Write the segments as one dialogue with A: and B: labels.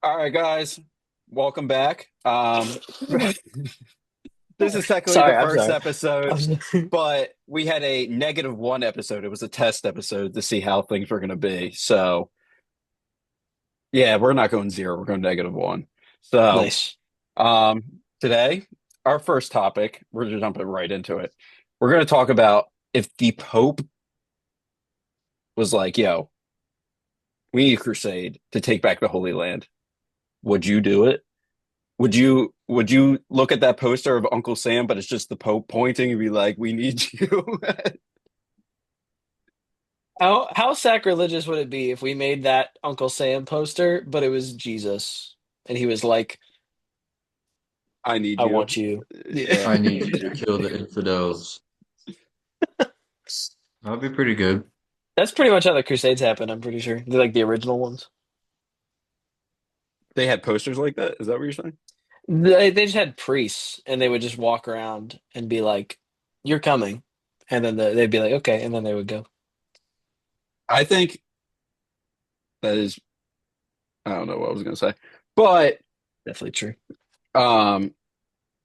A: All right, guys, welcome back. This is technically the
B: Sorry, I'm
A: first
B: sorry.
A: episode,
B: I'm sorry.
A: but we had a -1 episode. It was a test episode to see how things were going to be. So, yeah, we're not going zero. We're going -1. So,
B: Nice.
A: today, our first topic, we're just jumping right into it. We're going to talk about if the Pope was like, yo, we need a crusade to take back the Holy Land. Would you do it? Would you look at that poster of Uncle Sam, but it's just the Pope pointing and be like, "We need you"?
B: How sacrilegious would it be if we made that Uncle Sam poster, but it was Jesus, and he was like,
A: I need
B: "I
A: you.
B: want you." Yeah,
A: Yeah.
C: I need you to kill the infidels. That'd be pretty good.
B: that's pretty much how the Crusades happened. I'm pretty sure they're like the original ones.
A: They had posters like that. Is that what you're saying?
B: They just had priests, and they would just walk around and be like, "You're coming," and then they'd be like, "Okay," and then they would go.
A: I think that is. I don't know what I was gonna say, but
B: Definitely true.
A: um,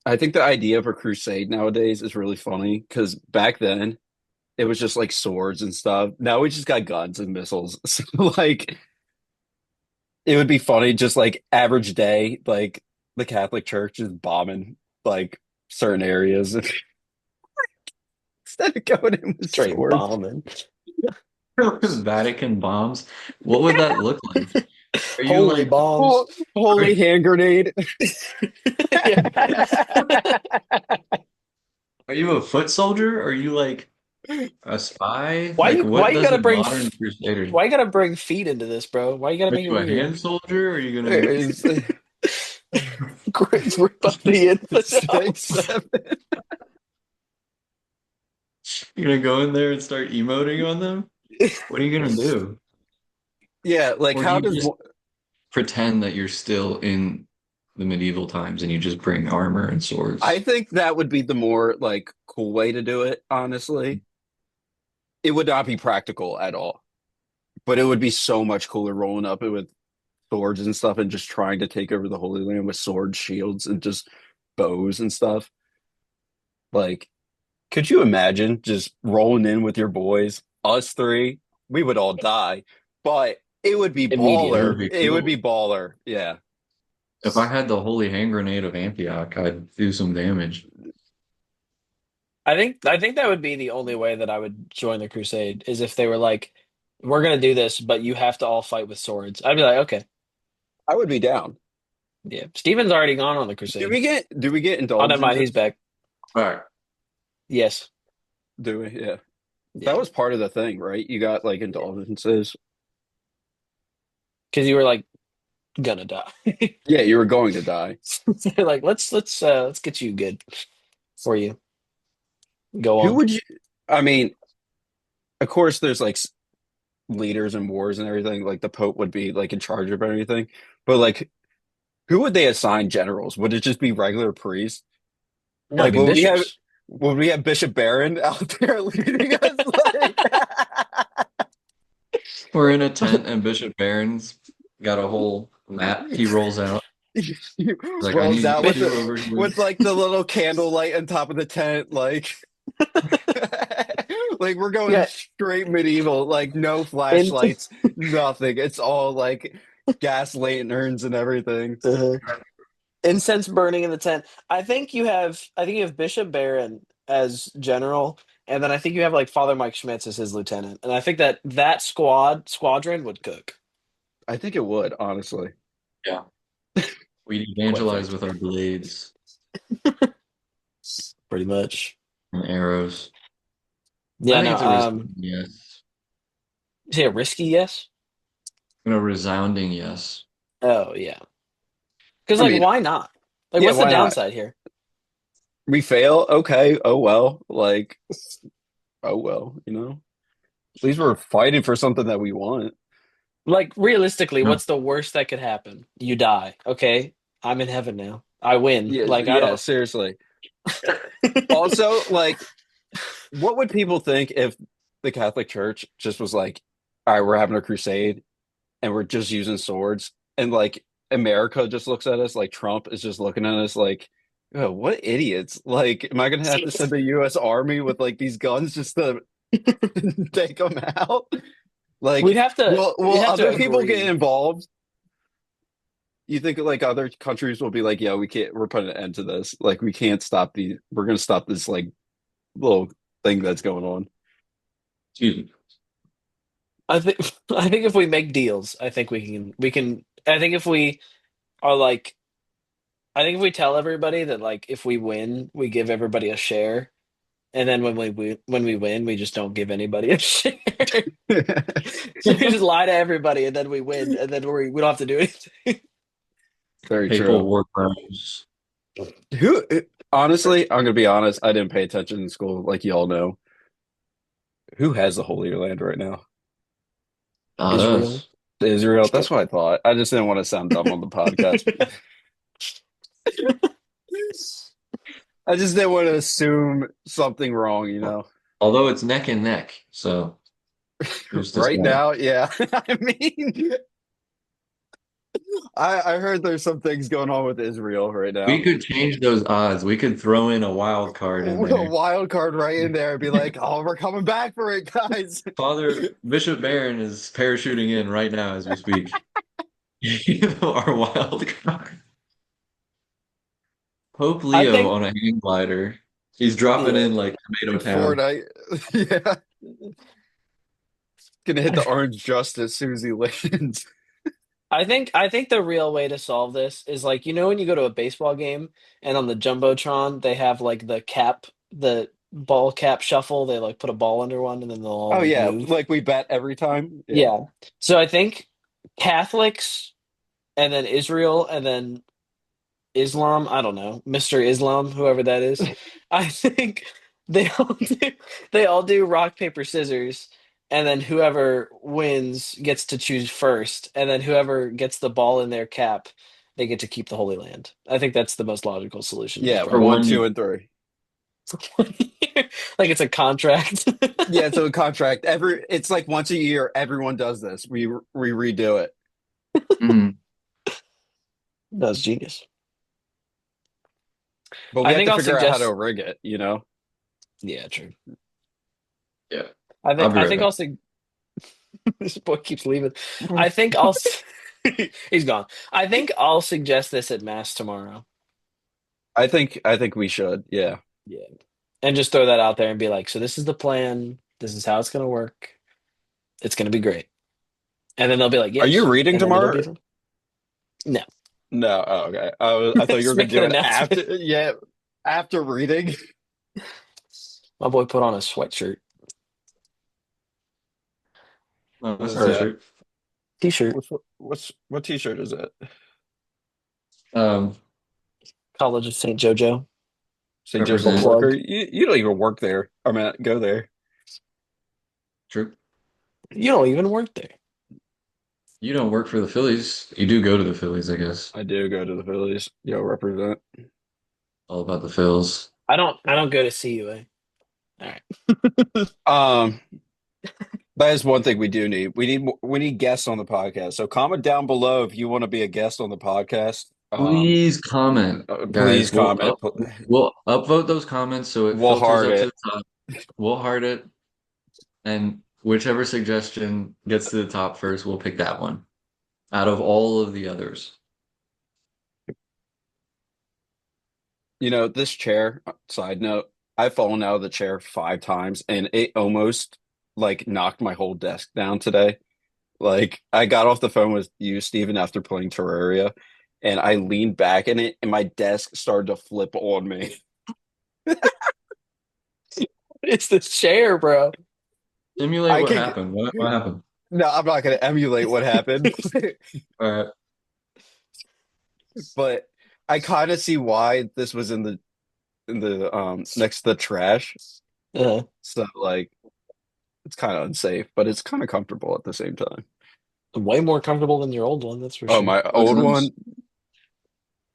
A: I think the idea of a crusade nowadays is really funny because back then it was just like swords and stuff. Now we just got guns and missiles. So like it would be funny, just like average day, like the Catholic Church is bombing like certain areas instead of going in with
B: Straight
A: swords.
B: bombing.
C: Vatican bombs. What would that look like? Are you
B: Holy
C: like,
B: bombs.
C: are
A: Holy
C: you,
A: hand grenade.
B: Yeah.
C: are you a foot soldier? Are you like a spy?
B: Why
C: Like,
B: you why
C: what
B: you
C: does
B: gotta
C: a
B: bring
C: modern crusader?
B: why you gotta bring feet into this, bro? Why you gotta
C: Are
B: make it
C: you a
B: weird?
C: hand soldier? Or are you gonna
A: It's
B: Rip up the
A: six,
B: infidels.
A: seven.
C: you gonna go in there and start emoting on them? What are you gonna do?
A: Yeah, like
C: Or do
A: how
C: you
A: does
C: just pretend that you're still in the medieval times and you just bring armor and
A: I
C: swords?
A: think that would be the more like cool way to do it, honestly. It would not be practical at all, but it would be so much cooler rolling up it with swords and stuff and just trying to take over the Holy Land with swords, shields, and just bows and stuff. Like, could you imagine just rolling in with your boys, us three? We would all die, but it would be
C: It would
B: Immediately.
A: baller.
C: be
A: It would be
C: cool.
A: baller. Yeah.
C: If I had the holy hand grenade of Antioch, I'd do some damage.
B: I think that would be the only way that I would join the crusade is if they were like, we're gonna do this, but you have to all fight with swords. I'd be like, okay,
A: I would be down.
B: yeah. Steven's already gone on the crusade.
A: Do we get
B: Oh, never mind, he's
A: indulgences?
B: back.
C: All right.
B: Yes.
A: Do we? Yeah. That
B: Yeah.
A: was part of the thing, right? You got like indulgences.
B: Because you were like gonna die.
A: Yeah, you were going to die.
B: They're like, let's get you good for you. Go
A: Who
B: on.
A: would you? I mean, of course, there's like leaders and wars and everything. Like the Pope would be like in charge of everything, but like, who would they assign generals? Would it just be regular priests?
B: No, it'd
A: Like,
B: be bishops.
A: would we have Bishop Barron out there leading us? Like,
C: We're in a tent and Bishop Barron's got a whole map he rolls out.
A: he
C: He's like, I
A: rolls
C: need
A: out
C: you
A: with
C: two over here.
A: like the little candle light on top of the tent, like like we're going
B: Yeah.
A: straight medieval, like no
B: In,
A: flashlights, nothing. It's all like gas lanterns and everything.
B: uh, incense burning in the tent. I think you have Bishop Barron as general, and then I think you have like Father Mike Schmitz as his lieutenant. And I think that squadron would cook,
A: I think it would, honestly,
C: Yeah. We
B: quite
C: evangelize with
B: frankly.
C: our blades
B: Pretty much.
C: and arrows. I
B: Yeah,
C: think
B: no,
C: it's a resounding yes.
B: is it a risky yes?
C: A resounding yes.
B: Oh yeah. Because
A: I
B: like
A: mean,
B: why not? Like
A: yeah,
B: what's the
A: why not?
B: downside here?
A: We fail, okay, oh well, like oh well, at least we're fighting for something that we want.
B: Like realistically,
C: No.
B: what's the worst that could happen? You die. Okay. I'm in heaven now. I win.
A: Yeah,
B: Like I
A: yeah,
B: don't
A: seriously. Also, like, what would people think if the Catholic Church just was like, all right, we're having a crusade and we're just using swords, and like America just looks at us like Trump is just looking at us like, oh, what idiots. Like, am I gonna have to send the US Army with like these guns just to take them out?
B: We'd
A: Like,
B: have to we'd
A: will
B: have to
A: other people get
B: agree.
A: involved? You think like other countries will be like, yeah, we can't, we're putting an end to this. Like, we can't stop we're gonna stop this like little thing that's going on.
C: Excuse me.
B: I think I think if we make deals, I think we can I think if we are like I think if we tell everybody that like if we win, we give everybody a share, and then when we win, we just don't give anybody a share. So we just lie to everybody, and then we win, and then we don't have to do anything.
A: Very
C: Papal
A: true.
C: war crimes.
A: Who, honestly, I'm gonna be honest, I didn't pay attention in school, like y'all know. Who has the Holy Land right now?
C: Not
B: Israel.
C: us.
A: Israel. That's what I thought. I just didn't want to sound dumb on the podcast. I just didn't want to assume something wrong, you know.
C: Although it's neck and neck, so who's to
A: Right
C: say?
A: now, yeah. I mean, I heard there's some things going on with Israel right
C: We
A: now.
C: could change those odds. We could throw in a wild card in
A: A
C: there.
A: wild card right in there and be like, oh, we're coming back for it, guys.
C: Father Bishop Barron is parachuting in right now as we speak. Our wild card. Pope
B: I
C: Leo
B: think
C: on a hang glider. He's dropping
B: yeah.
C: in like Tomato
A: In
C: Town.
A: Fortnite. Yeah. Gonna hit the orange just as soon as he lands.
B: I think the real way to solve this is like when you go to a baseball game and on the jumbotron they have like the ball cap shuffle. They like put a ball under one and then they'll all
A: Oh
B: like
A: yeah,
B: move.
A: like we bet every time. Yeah.
B: Yeah. So I think Catholics and then Israel and then Islam, I don't know, Mr. Islam, whoever that is. I think they all do they all do rock, paper, scissors, and then whoever wins gets to choose first, and then whoever gets the ball in their cap, they get to keep the Holy Land. I think that's the most logical solution to this
A: Yeah,
C: For
B: problem.
A: one,
C: 1
A: two,
C: year.
A: and three.
B: Like it's a contract.
A: Yeah, so a contract. It's like once a year, everyone does this. We redo it.
C: Mhm.
B: That's genius.
A: But we
B: I
A: have
B: think
A: to
B: I'll
A: figure out how to
B: suggest
A: rig it, you know?
B: yeah, true.
C: Yeah.
B: I
C: I'll
B: think
C: be
B: I
C: right
B: think
C: back.
B: I'll sug this boy keeps leaving. I think I'll he's gone. I think I'll suggest this at mass tomorrow.
A: I think we should. Yeah.
B: Yeah. And just throw that out there and be like, so this is the plan. This is how it's going to work. It's going to be great. And then they'll be like,
A: Are you
B: yes.
A: reading
B: And then it'll
A: tomorrow?
B: be fun. No.
A: No. Oh, okay. I thought you were
B: Just
A: gonna
B: make an
A: do it
B: announcement.
A: after. Yeah, after reading.
B: My boy put on a sweatshirt,
C: Oh,
A: What
C: that's a
A: is that?
C: t-shirt.
B: t-shirt,
A: What t-shirt is it?
C: Um,
B: College of St. Jojo.
A: St.
B: Little
A: Joseph's
C: represent.
A: Worker.
B: plug.
A: You don't even work there. I mean, go there.
C: True.
B: You don't even work there.
C: You don't work for the Phillies. You do go to the Phillies, I guess.
A: I do go to the Phillies. Yo, represent.
C: All about the Phils.
B: I don't go to CUA. All right.
A: Um, that is one thing we do need. We need guests on the podcast. So comment down below if you want to be a guest on the podcast.
C: Please comment,
A: Please
C: guys.
A: comment.
C: We'll upvote those comments so it
A: We'll
C: filters
A: heart
C: up to
A: it.
C: the top. We'll heart it, and whichever suggestion gets to the top first, we'll pick that one out of all of the others.
A: You know, this chair, side note, I've fallen out of the chair 5 times and it almost like knocked my whole desk down today. Like I got off the phone with you, Steven, after playing Terraria, and I leaned back in it and my desk started to flip on me.
B: It's the chair, bro.
C: Simulate
A: I
C: what
A: could
C: happened. What happened?
A: no, I'm not gonna emulate what happened.
C: All right.
A: But I kind of see why this was in the next to the trash.
B: Uh,
A: So like it's kind of unsafe, but it's kind of comfortable at the same time.
B: way more comfortable than your old one, that's for
A: Oh,
B: sure.
A: my
C: Looks
A: old
C: nice.
A: one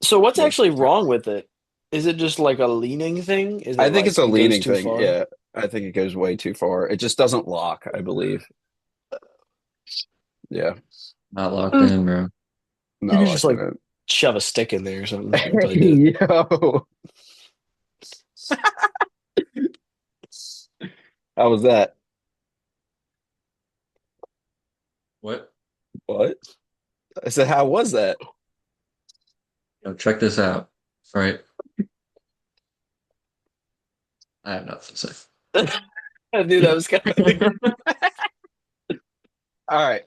B: So what's
A: was
B: actually wrong with it? Is it just like a leaning thing? Is it
A: I think it's
B: like
A: a
B: it goes
A: leaning
B: too
A: thing.
B: far?
A: Yeah, I think it goes way too far. It just doesn't lock, I believe. Yeah.
C: Not locked
B: Mm.
C: in, bro.
B: You
A: not
B: could just
A: watching
B: like
A: it.
B: shove a stick in there or something. I'd probably do it.
A: Yo, how was that?
C: What?
A: What? I said, how was that?
C: Yo, check this out. All right. I have nothing to say.
B: I knew that was coming.
A: All right.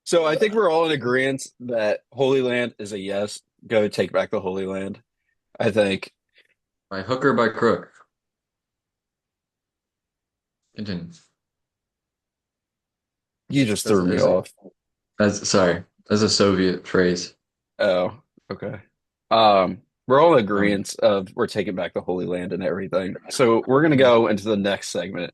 A: So I think we're all in agreement that Holy Land is a yes. Go take back the Holy Land. I think
C: By hook or by crook. Continue.
A: you just
C: That's
A: threw me
C: as a,
A: off.
C: as sorry, as a Soviet phrase.
A: Oh, okay. We're all in
C: Um,
A: agreement of we're taking back the Holy Land and everything. So we're gonna go into the next segment,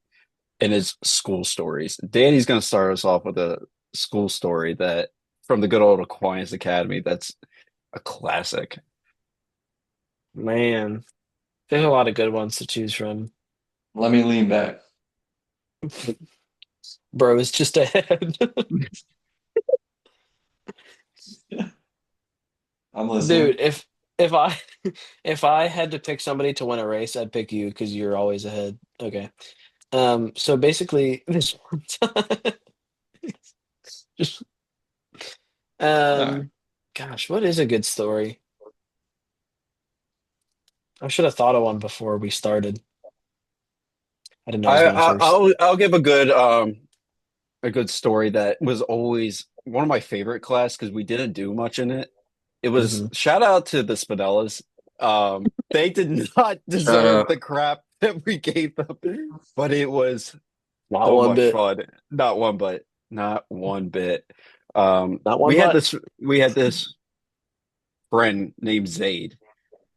A: and it's school stories. Danny's gonna start us off with a school story that from the good old Aquinas Academy. That's a classic.
B: Man, there's a lot of good ones to choose from.
C: Let me lean back.
B: Bro, it's just ahead.
C: I'm
B: Dude,
C: listening.
B: if I if I had to pick somebody to win a race, I'd pick you because you're always ahead. Okay. So basically this one time, just
C: All right.
B: um gosh, what is a good story? I should have thought of one before we started. I didn't know I was going first.
A: I'll give a good story that was always one of my favorite class because we didn't do much in it. It was
B: Hmm.
A: shout out to the Spinellas. They did not
C: Shout
A: deserve the
C: out.
A: crap that we gave them, but it was
B: Not
A: so
B: one
A: much
B: bit.
A: fun. Not one bit.
B: Not one what?
A: We had this friend named Zaid.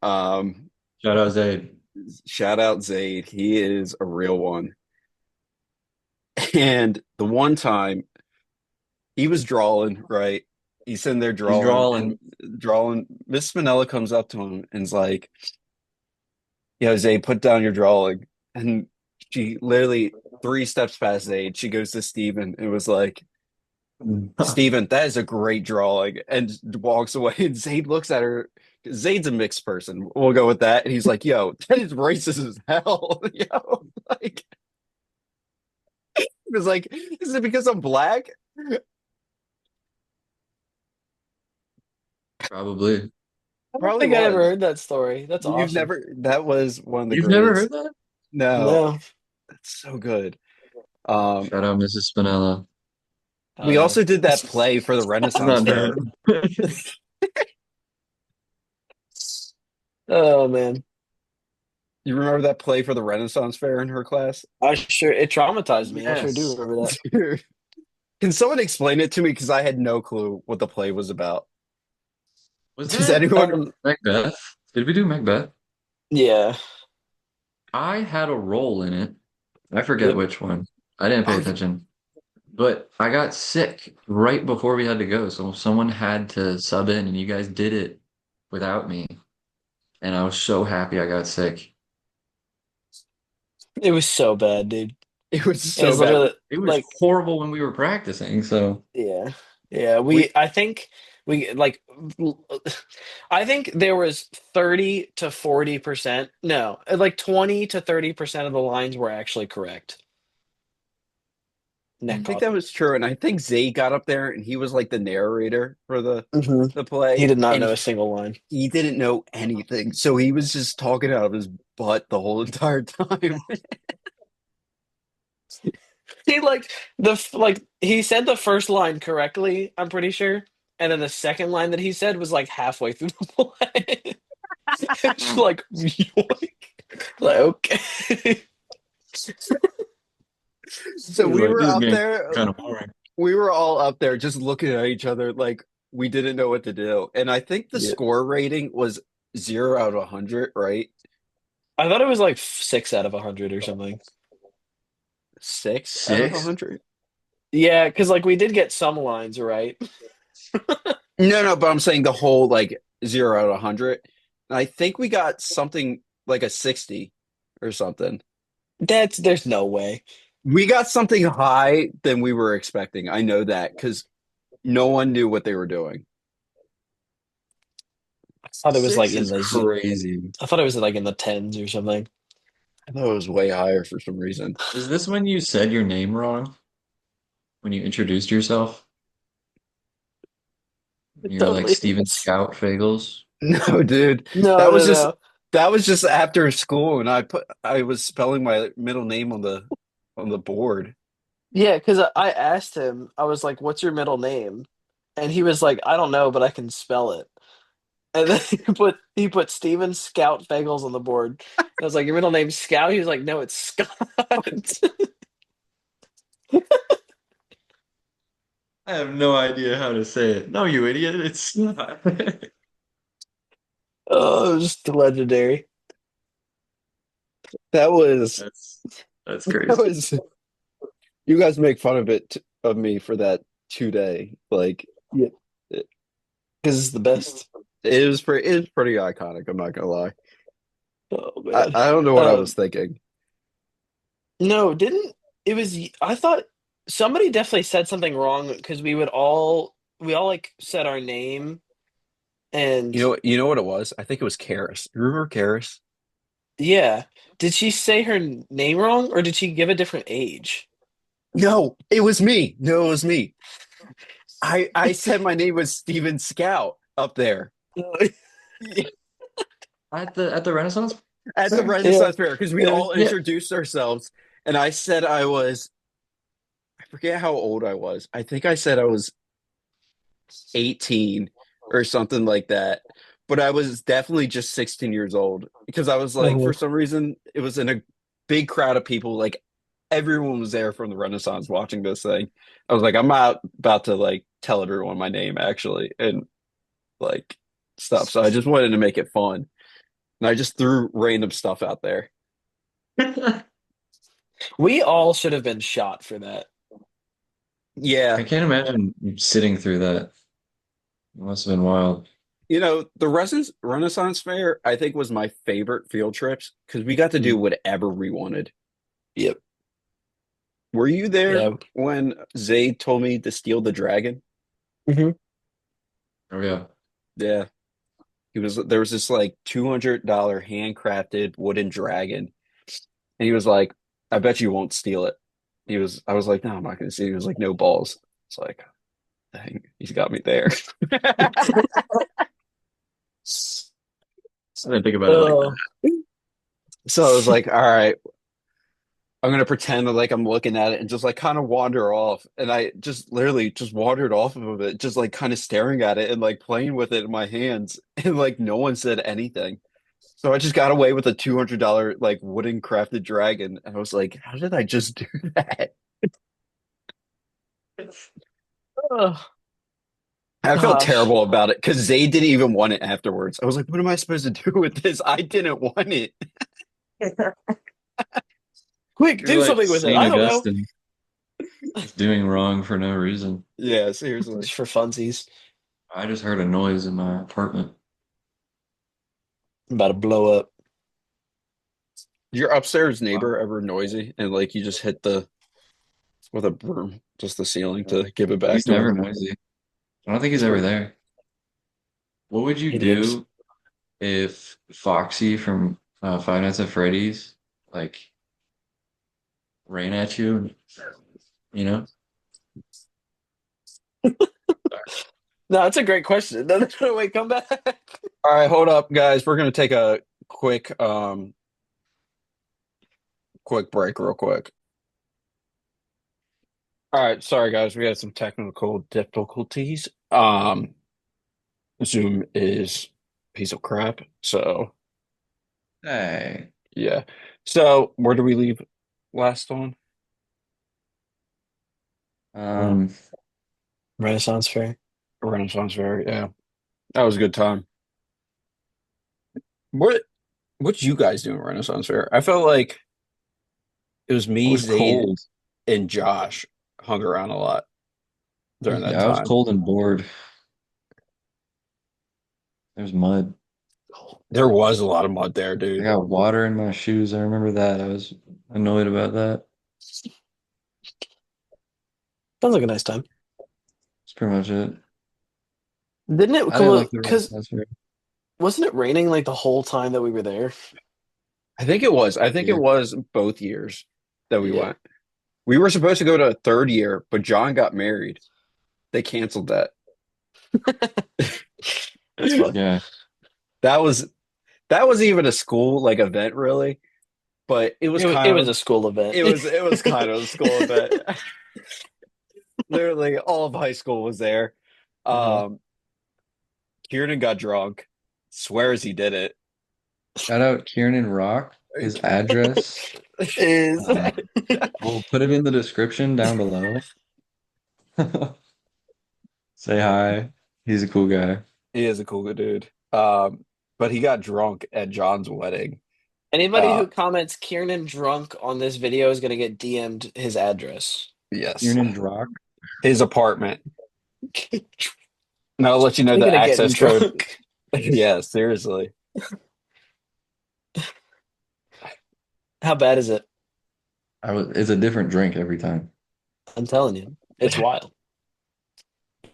A: Um,
C: Shout out Zaid.
A: Shout out Zaid. He is a real one. And the one time he was drawing, right? He's sitting there
C: He's
A: drawing and
C: drawing.
A: drawing. Miss Spinella comes up to him and's like, "Yo, Zay, put down your drawing." And she literally 3 steps past Zayd. She goes to Steven and was like, "Steven, that is a great drawing," and walks away. And Zayd looks at her. Zayd's a mixed person. We'll go with that. And he's like, "Yo, that is racist as hell." Yo, like, he was like, "Is it because I'm black?"
C: Probably.
B: I don't
A: Probably
B: think I ever
A: was.
B: heard that story. That's
A: You've
B: awesome.
A: never, that was one of the
C: You've never
A: greatest.
C: heard that?
A: No,
B: No.
A: that's so good. Um,
C: Shout out Mrs. Spinella.
B: Oh
A: we
B: yeah.
A: also did that play for the Renaissance
C: Not bad.
A: Fair.
B: Oh man.
A: You remember that play for the Renaissance Fair in her class?
B: I sure it traumatized me. I sure do
C: Yes.
B: remember that.
A: Dude, can someone explain it to me? Because I had no clue what the play was about.
C: Was
A: Does
C: that
A: anyone?
C: Macbeth? Did we do Macbeth?
B: Yeah.
C: I had a role in it. I forget
B: Yep.
C: which one. I didn't pay
A: Oh,
C: attention. But I got sick right before we had to go, so someone had to sub in, and you guys did it without me. And I was so happy I got sick.
B: It was so bad, dude.
A: it was
B: It
A: so
B: was
A: bad.
B: literally
C: It was
B: like
C: horrible when we were practicing, so
B: yeah. Yeah,
A: We
B: I think we like I think there was 30 to 40%. No, like 20 to 30% of the lines were actually correct.
A: I
B: Neck
A: think
B: caught.
A: that was true, and I think Zay got up there and he was like the narrator for
B: Hmm.
A: the
B: He
A: play,
B: did not
A: and
B: know a single line.
A: he didn't know anything, so he was just talking out of his butt the whole entire time.
B: He like like he said the first line correctly, I'm pretty sure. And then the second line that he said was like halfway through the play. It's like yoink. Like okay.
A: So
C: he's
A: we
C: like,
A: were
C: this
A: up
C: game's
A: there,
C: kind of boring.
A: we were all up there just looking at each other like we didn't know what to do. And I think the
B: Yeah.
A: score rating was 0 out of 100, right?
B: I thought it was like 6 out of 100 or something.
C: 6?
A: Six out of 100.
B: Yeah, because like we did get some lines right.
A: No, no, but I'm saying the whole like 0 out of 100. And I think we got something like a 60 or something.
B: There's no way.
A: We got something high than we were expecting. I know that because no one knew what they were doing.
B: I thought it was like
C: Six
B: in
C: is
B: the
C: crazy.
B: I thought it was like in the tens or something.
A: I thought it was way higher for some reason.
C: Is this when you said your name wrong? When you introduced yourself?
B: It
C: You're like
B: totally
C: Steven
B: is.
C: Scout Fagels.
A: No, dude.
B: No,
A: That was
B: no,
A: just
B: no.
A: that was just after school and I was spelling my middle name on the board.
B: Yeah, because I asked him, I was like, "What's your middle name?" And he was like, "I don't know, but I can spell it." And then he put Steven Scout Fagels on the board. And I was like, "Your middle name's Scout?" He was like, "No, it's Scott."
C: I have no idea how to say it. No, you idiot. It's not.
B: Oh, it was just legendary.
A: That was
C: That's that's
A: that
C: crazy.
A: was you guys make fun of of me for that 2 day. Like
B: Yeah,
A: it,
B: because it's the best.
A: it was pretty iconic, I'm not gonna lie.
B: Oh man.
A: I don't know what I was
B: Um,
A: thinking.
B: no, didn't it was I thought somebody definitely said something wrong because we all like said our name and
A: You know what it was? I think it was Karis. You remember Karis?
B: yeah. Did she say her name wrong or did she give a different age?
A: No, it was me. No, it was me. I said my name was Steven Scout up there
C: At the Renaissance
A: at the
C: Fair?
B: Yeah,
A: Renaissance Fair because we
B: yeah.
A: all
C: Yeah.
A: introduced ourselves, and I said I forget how old I was. I think I said I was 18 or something like that. But I was definitely just 16 years old because I was like, for
B: Mhm.
A: some reason, it was in a big crowd of people. Like everyone was there from the Renaissance watching this thing. I was like, I'm not about to like tell everyone my name actually and like stuff. So I just wanted to make it fun. And I just threw random stuff out there.
B: We all should have been shot for that.
A: Yeah.
C: I can't imagine sitting through that. It must have been wild.
A: You know, the Renaissance Fair, I think, was my favorite field trips because we got to do
C: Mm.
A: whatever we wanted.
B: Yep.
A: Were you there
B: Yeah.
A: when Zayd told me to steal the dragon?
B: Hmm.
C: Oh yeah.
A: Yeah. There was this like $200 handcrafted wooden dragon. And he was like, I bet you won't steal it. I was like, no, I'm not going to steal it. He was like, no balls. It's like, dang, he's got me there.
C: I didn't think about it like
B: Oh.
A: So I was like, all right, I'm gonna pretend that, like I'm looking at it and just like kind of wander off. And I just literally just wandered off of it, just like kind of staring at it and like playing with it in my hands. And like no one said anything. So I just got away with a $200 like wooden crafted dragon. And I was like, how did I just do that?
B: Oh,
A: I felt
B: gosh.
A: terrible about it because Zay didn't even want it afterwards. I was like, what am I supposed to do with this? I didn't want it.
B: Quick,
C: you're
B: do
C: like
B: something with it.
C: Saint
B: I don't know.
C: Augustine, just doing wrong for no reason.
A: Yeah, seriously.
B: Just for funsies.
C: I just heard a noise in my apartment.
B: I'm about to blow up.
A: Your upstairs
C: Wow.
A: neighbor ever noisy and like you just hit the with a broom, just the ceiling to give it back
C: He's
A: to
C: never
A: him.
C: noisy. I don't think he's ever
B: Swear.
C: there. What would you
B: It is.
C: do if Foxy from Five Nights at Freddy's like ran at you? You know?
B: No, it's a great question. No, no, no, wait, come back.
A: All right, hold up, guys. We're gonna take a quick quick break real quick. All right, sorry guys, we had some technical difficulties. Zoom is a piece of crap. So
C: Hey.
A: yeah. So where do we leave last one?
C: Um,
B: Renaissance Fair.
A: Renaissance Fair. Yeah. That was a good time. What what'd you guys do in Renaissance Fair? I felt like it was
C: it
A: me,
C: was
A: Zayd,
C: cold.
A: and Josh hung around a lot during that
C: Yeah, I was
A: time.
C: cold and bored. There's mud.
A: There was a lot of mud there,
C: I
A: dude.
C: got water in my shoes. I remember that. I was annoyed about that.
B: Sounds like a nice time.
C: That's pretty much it.
B: Didn't it?
C: I didn't like the
B: Because
C: Renaissance fair.
B: wasn't it raining like the whole time that we were there?
A: I think it was. I think it
C: Here.
A: was both years that we
B: Yeah.
A: went. We were supposed to go to a third year, but John got married. They canceled that.
B: That's fun.
C: Yeah.
A: That was that was even a school like event really, but it was
B: It
A: kind
B: was
A: of
B: a school event.
A: it was kind of a school event. Literally all of high school was there.
B: Uh-huh.
A: Um, Kieran got drunk, swears he did it.
C: Shout out Kieran Rock. His address.
B: Is
C: Uh, we'll put it in the description down below. Say hi. He's a cool guy.
A: He is a cool dude. But he got drunk at John's wedding.
B: anybody
A: Uh,
B: who comments Kiernan drunk on this video is gonna get DM'd his address.
A: yes,
C: Kieran Rock.
A: his apartment. And I'll let you know
B: Speaking
A: the
B: of getting
A: access code.
B: drunk,
A: Yeah, seriously.
B: how bad is it?
C: It's a different drink every time.
B: I'm telling you, it's wild.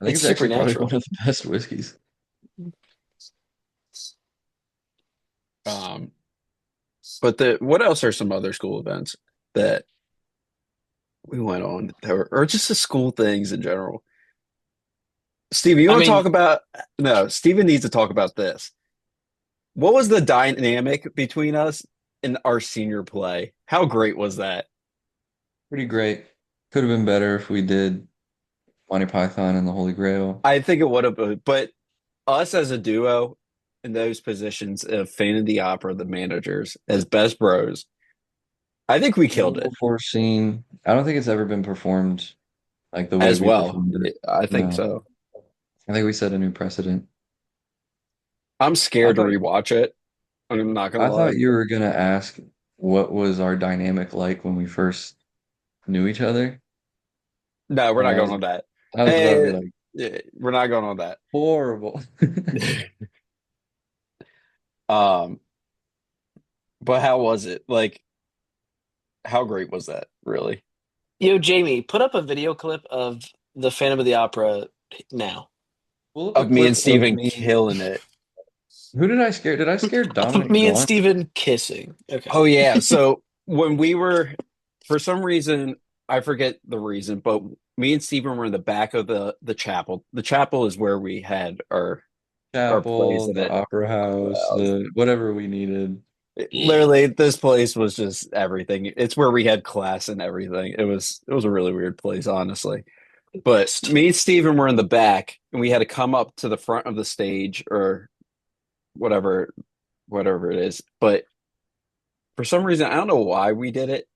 C: I think
B: It's
C: it's actually probably one
B: supernatural.
C: of the best whiskeys.
A: Um, but the what else are some other school events that we went on that were, or just the school things in general? Steven, you
B: I
A: want to talk
B: mean,
A: about? No, Steven needs to talk about this. What was the dynamic between us in our senior play? How great was that?
C: Pretty great. Could have been better if we did Monty Python and the Holy Grail.
A: I think it would have been, but us as a duo in those positions of Fan of the Opera, the managers, as best bros, I think we killed
C: Little
A: it
C: foreseen. I don't think it's ever been performed like the way
A: as
C: we
A: well.
C: performed it.
A: I think
C: No,
A: so.
C: I think we set a new precedent.
A: I'm
C: I
A: scared to
C: thought
A: rewatch it. I'm not gonna
C: I
A: lie.
C: thought you were gonna ask what was our dynamic like when we first knew each other,
A: No, we're
C: and
A: not going on that.
C: I was about to be
A: And
C: like
A: yeah, we're not going on that.
C: horrible.
A: Um, but how was it? Like, how great was that, really?
B: yo, Jamie, put up a video clip of the Phantom of the Opera now.
C: Pull up a
A: Of me and
C: clip of
A: Steven
C: me.
A: killing it.
C: Who did I scare? Did I scare
B: Of
C: Dominic
B: me and
C: Dorn?
B: Steven kissing. Okay.
A: Oh yeah. So when we were, for some reason, I forget the reason, but me and Steven were in the back of the chapel. The chapel is where we had our plays
C: Chapel,
A: in
C: the
A: it.
C: Opera House, the whatever we needed.
B: Yeah.
A: Literally, this place was just everything. It's where we had class and everything. It was a really weird place, honestly. But me and Steven were in the back, and we had to come up to the front of the stage or whatever, whatever it is. But for some reason, I don't know why we did it,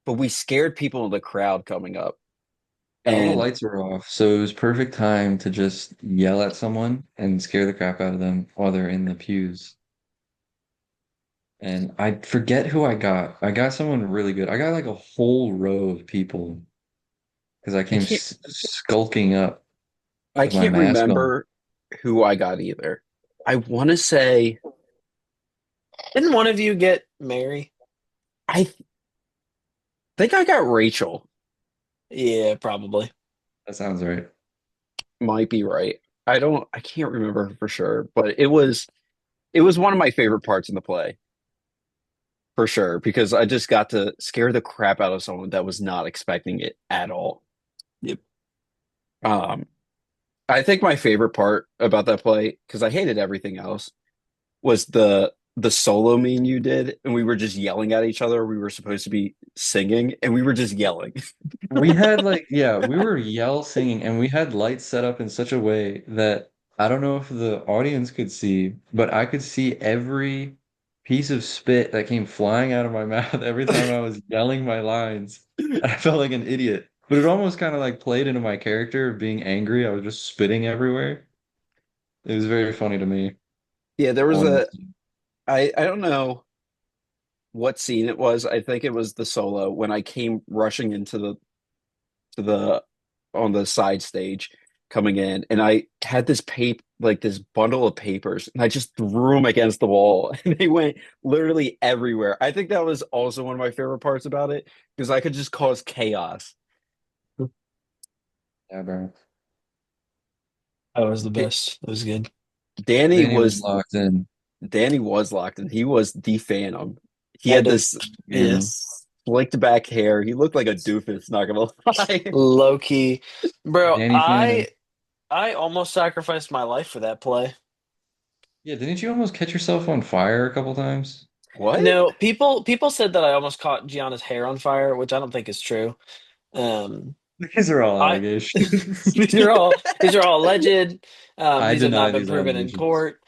A: but we scared people in the crowd coming up.
C: All the
A: And
C: lights were off, so it was perfect time to just yell at someone and scare the crap out of them while they're in the pews. And I forget who I got. I got someone really good. I got like a whole row of people because I
A: I
C: came
A: can't
C: skulking up
A: I
C: with my
A: can't
C: mask on.
A: remember who I got either. I want to say
B: Didn't one of you get Mary?
A: I think I got Rachel.
B: Yeah, probably.
C: That sounds right.
A: Might be right. I can't remember for sure, but it was one of my favorite parts in the play for sure because I just got to scare the crap out of someone that was not expecting it at all.
B: Yep.
A: Um, I think my favorite part about that play, because I hated everything else, was the solo me and you did, and we were just yelling at each other. We were supposed to be singing, and we were just yelling.
C: We had like, yeah, we were yell singing and we had lights set up in such a way that I don't know if the audience could see, but I could see every piece of spit that came flying out of my mouth every time I was yelling my lines. And I felt like an idiot. But it almost kind of like played into my character of being angry. I was just spitting everywhere. It was very funny to me.
A: Yeah, there was
C: On
A: a I don't know what scene it was. I think it was the solo when I came rushing into the on the side stage coming in, and I had this paper like this bundle of papers, and I just threw them against the wall, and they went literally everywhere. I think that was also one of my favorite parts about it because I could just cause chaos.
C: yeah, bro.
B: That was the
A: Get,
B: best. That was good.
A: Danny
C: Danny was
A: was
C: locked in.
A: Danny was locked in. He was the Phantom. He
B: I
A: had
B: did.
A: this
B: Yeah.
A: slicked back hair. He looked like a doofus, not gonna lie.
B: Low key. Bro,
C: Danny Phantom.
B: I almost sacrificed my life for that play.
C: Yeah, didn't you almost catch yourself on fire a couple times?
A: What?
B: No, people said that I almost caught Gianna's hair on fire, which I don't think is true. Um,
C: These are all
B: I
C: allegations.
B: these are all alleged.
C: I
B: These have not
C: deny
B: been
C: these
B: proven in
C: allegations.
B: court.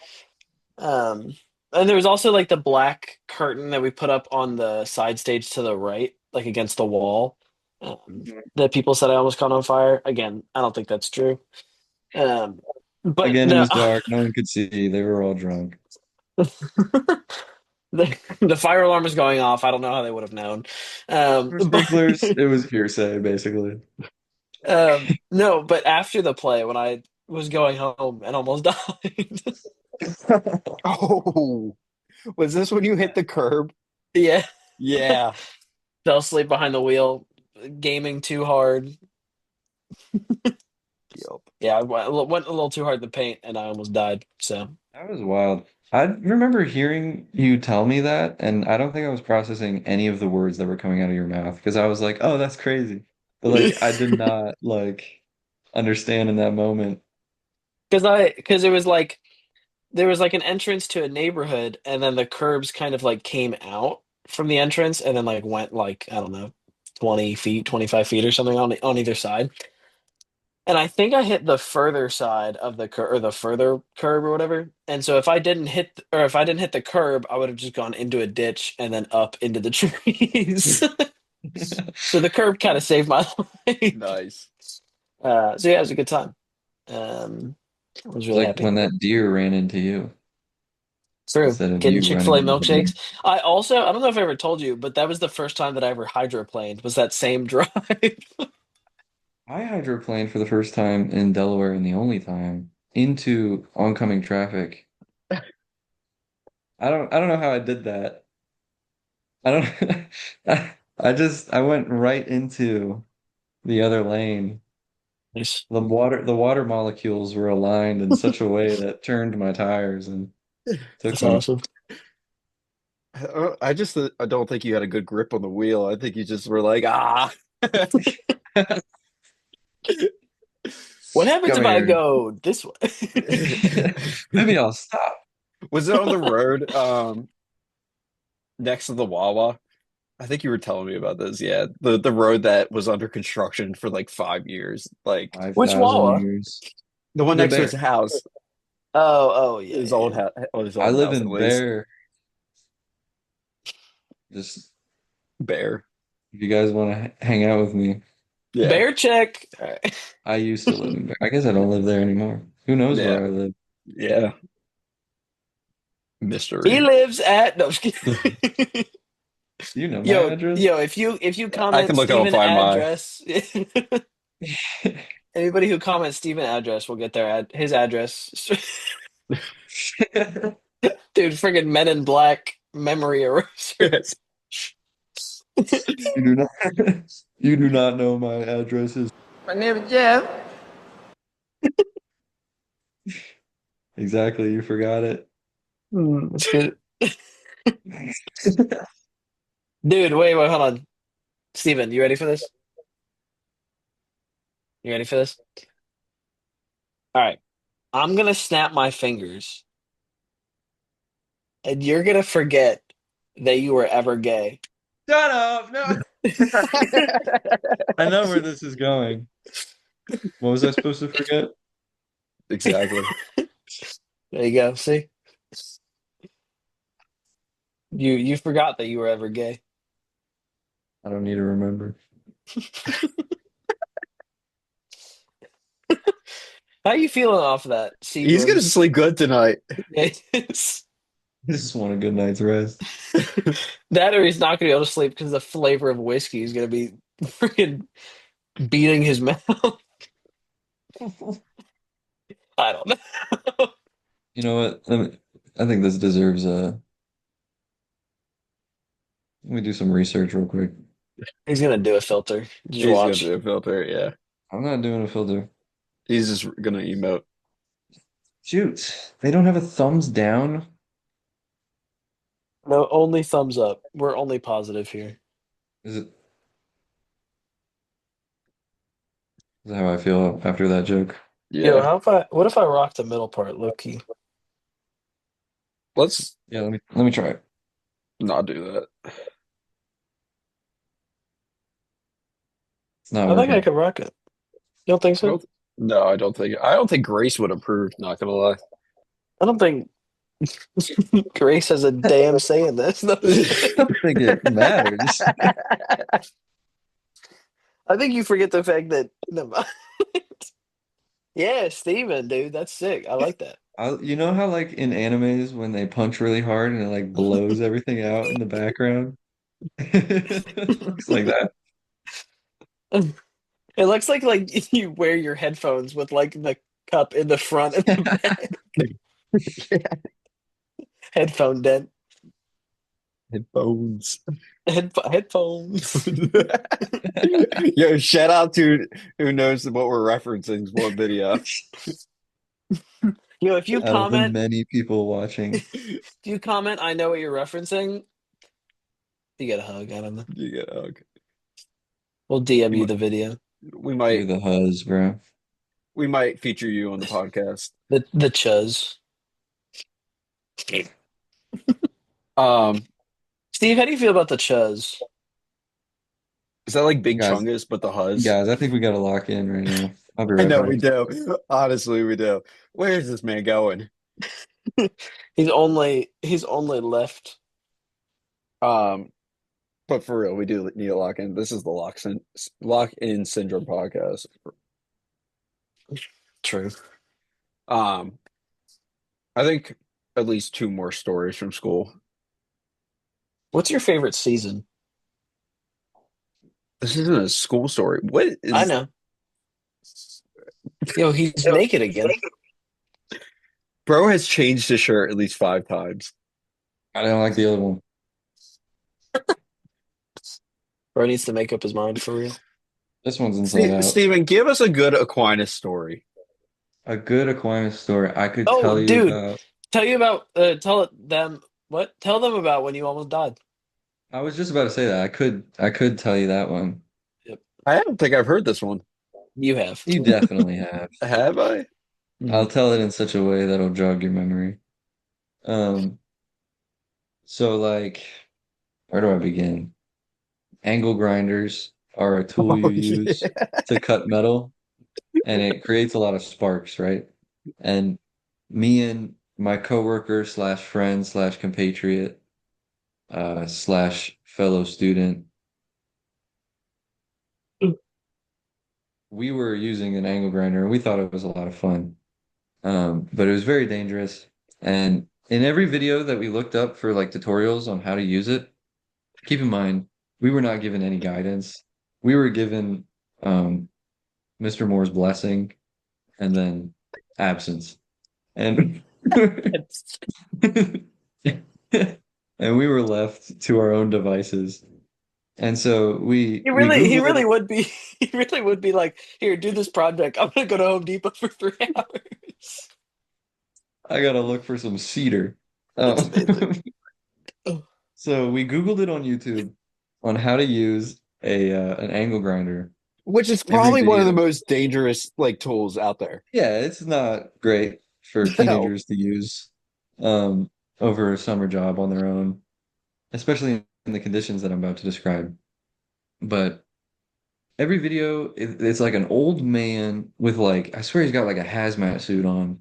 B: Um, and there was also like the black curtain that we put up on the side stage to the right, like against the wall, that people said I almost caught on fire. Again, I don't think that's true. Um, but
C: Again, it
B: no,
C: was dark. No one could see. They were all drunk.
B: the fire alarm was going off. I don't know how they would have known.
C: For
B: But
C: sprinklers, it was hearsay, basically.
B: no, but after the play, when I was going home and almost died.
A: Oh, was this when you hit the curb?
B: Yeah,
A: Yeah.
B: fell asleep behind the wheel, gaming too hard.
A: Yep.
B: Yeah, I went a little too hard to paint, and I almost died. So
C: That was wild. I remember hearing you tell me that, and I don't think I was processing any of the words that were coming out of your mouth because I was like, "Oh, that's crazy," but like I did not like understand in that moment.
B: because it was like there was like an entrance to a neighborhood, and then the curbs kind of like came out from the entrance, and then like went like I don't know, 20 feet, 25 feet or something on either side. And I think I hit the further side of the curb or the further curb or whatever. And so if I didn't hit the curb, I would have just gone into a ditch and then up into the trees. So the curb kind of saved my life.
A: Nice.
B: So yeah, it was a good time. Um, I was
C: It's
B: really
C: like
B: happy.
C: when that deer ran into you
B: True.
C: instead of
B: Getting
C: you running
B: Chick-fil-A
C: into the deer.
B: milkshakes. I don't know if I ever told you, but that was the first time that I ever hydroplaned was that same drive.
C: I hydroplaned for the first time in Delaware and the only time into oncoming traffic. I don't know how I did that. I don't I went right into the other lane.
B: Nice.
C: The water molecules were aligned in such a way that turned my tires and took
B: That's
C: me.
B: awesome.
A: I just I don't think you had a good grip on the wheel. I think you just were like, ah.
B: What happens
C: Come
B: if I
C: here.
B: go this way?
C: Maybe I'll stop.
A: Was it on the road next to the Wawa? I think you were telling me about this. Yeah, the road that was under construction for like 5 years, like
B: Which
C: 5,000
B: Wawa?
C: years.
A: the one
C: The
A: next to his
C: bear.
A: house,
B: Oh, yeah,
A: his
B: yeah,
A: old
B: yeah.
A: house, his
C: I
A: old
C: live
A: house at
C: in
A: least.
C: Bear. Just
A: Bear.
C: if you guys want to hang out with me,
A: Yeah,
B: Bear check. All right.
C: I used to live in Bear. I guess I don't live there anymore. Who knows
A: yeah,
C: where I live?
A: yeah.
B: He
A: Mystery.
B: lives at no, I'm just
C: Do
B: kidding.
C: you know my address?
B: Yo, if you
A: I
B: comment
A: can look up
B: Steven
A: find my.
B: address, anybody who comments Steven address will get his address. Dude, friggin' Men in Black memory eraser.
C: You do not you do not know my addresses.
B: My name is Jeff.
C: Exactly, you forgot it.
B: That's good. Dude, wait, hold on. Steven, you ready for this? You ready for this? All right. I'm gonna snap my fingers, and you're gonna forget that you were ever gay.
C: Shut up! No. I know where this is going. What was I supposed to forget?
A: Exactly.
B: There you go. See? You forgot that you were ever gay.
C: I don't need to remember.
B: How you feeling off of that,
A: He's gonna
B: Seagram's?
A: sleep good tonight.
B: Yes.
C: I just want a good night's rest.
B: That or he's not gonna be able to sleep because the flavor of whiskey is gonna be freaking beating his mouth. I don't know.
C: You know what? I think this deserves let me do some research real quick.
B: He's gonna do a filter. Just
A: He's gonna
B: watch.
A: do a filter. Yeah,
C: I'm not doing a filter.
A: he's just gonna emote.
C: Shoot, they don't have a thumbs down.
B: No, only thumbs up. We're only positive here.
C: Is it? Is that how I feel after that joke?
B: Yo,
A: Yeah.
B: how if what if I rock the middle part, low key?
A: Let's
C: Yeah, let me try it.
A: not do that.
C: It's not
B: I think I
C: working.
B: could rock it. You don't think
A: I
B: so?
A: don't no, I don't think Grace would approve, not gonna lie.
B: I don't think Grace has a damn say in this. No,
C: I don't think it matters.
B: I think you forget the fact that never mind. Yeah, Steven, dude, that's sick. I like that.
C: You know how like in animes when they punch really hard and it like blows everything out in the background? It looks like that.
B: It looks like you wear your headphones with like the cup in the front and the back. Headphone dent.
A: Headphones.
B: Headphones.
A: Yo, shout out to who knows what we're referencing, what video.
B: Yo, if you
C: Out of the
B: comment,
C: many people watching.
B: I know what you're referencing. You get a hug. I don't know.
A: You get okay.
B: We'll DM
A: You
B: you
A: might,
B: the video.
A: we
C: You're
A: might
C: the huzz, bro.
A: we might feature you on the podcast.
B: The chuz.
A: Um,
B: Steve, how do you feel about the chuz?
A: is that like Big
C: Guys,
A: Chungus but the Huzz?
C: guys, I think we gotta lock in right now. I'll be
A: I
C: right
A: know we
C: back.
A: do. Honestly, we do. Where is this man going?
B: He's only left.
A: Um, but for real, we do need to lock in. This is the lock in syndrome podcast.
B: True.
A: Um, I think at least two more stories from school.
B: What's your favorite season?
A: This isn't a school story. What
B: I
A: is?
B: know. Yo, he's naked again.
A: Bro has changed his shirt at least 5 times.
C: I didn't like the other one.
B: Bro needs to make up his mind for real.
C: This one's inside out.
A: Steven, give us a good Aquinas story.
C: A good Aquinas story I could
B: Oh,
C: tell you
B: dude,
C: about.
B: tell them about when you almost died.
C: I was just about to say that. I could tell you that one.
B: Yep,
A: I don't think I've heard this one.
B: you have.
C: You definitely have.
A: Have I?
C: I'll
B: Mhm.
C: tell it in such a way that'll jog your memory. Um, so like, where do I begin? Angle grinders are a tool you
A: Oh
C: use
A: yeah.
C: to cut metal, and it creates a lot of sparks, right? And me and my coworker slash friend slash compatriot slash fellow student, we were using an angle grinder and we thought it was a lot of fun. But it was very dangerous. And in every video that we looked up for like tutorials on how to use it, keep in mind, we were not given any guidance. We were given Mr. Moore's blessing and then absence. And and we were left to our own devices. And so we
B: He
C: we
B: really, he
C: Googled
B: really
C: it.
B: would be. He really would be like, here, do this project. I'm gonna go to Home Depot for 3 hours.
C: I gotta look for some cedar.
B: That's amazing. Oh,
C: So we Googled it on YouTube on how to use a an angle grinder.
A: Which is
C: Every
A: probably one of the
C: video.
A: most dangerous like tools out there.
C: Yeah, it's not great for
A: No.
C: teenagers to use um, over a summer job on their own, especially in the conditions that I'm about to describe. But every video, it's like an old man with like, I swear he's got like a hazmat suit on,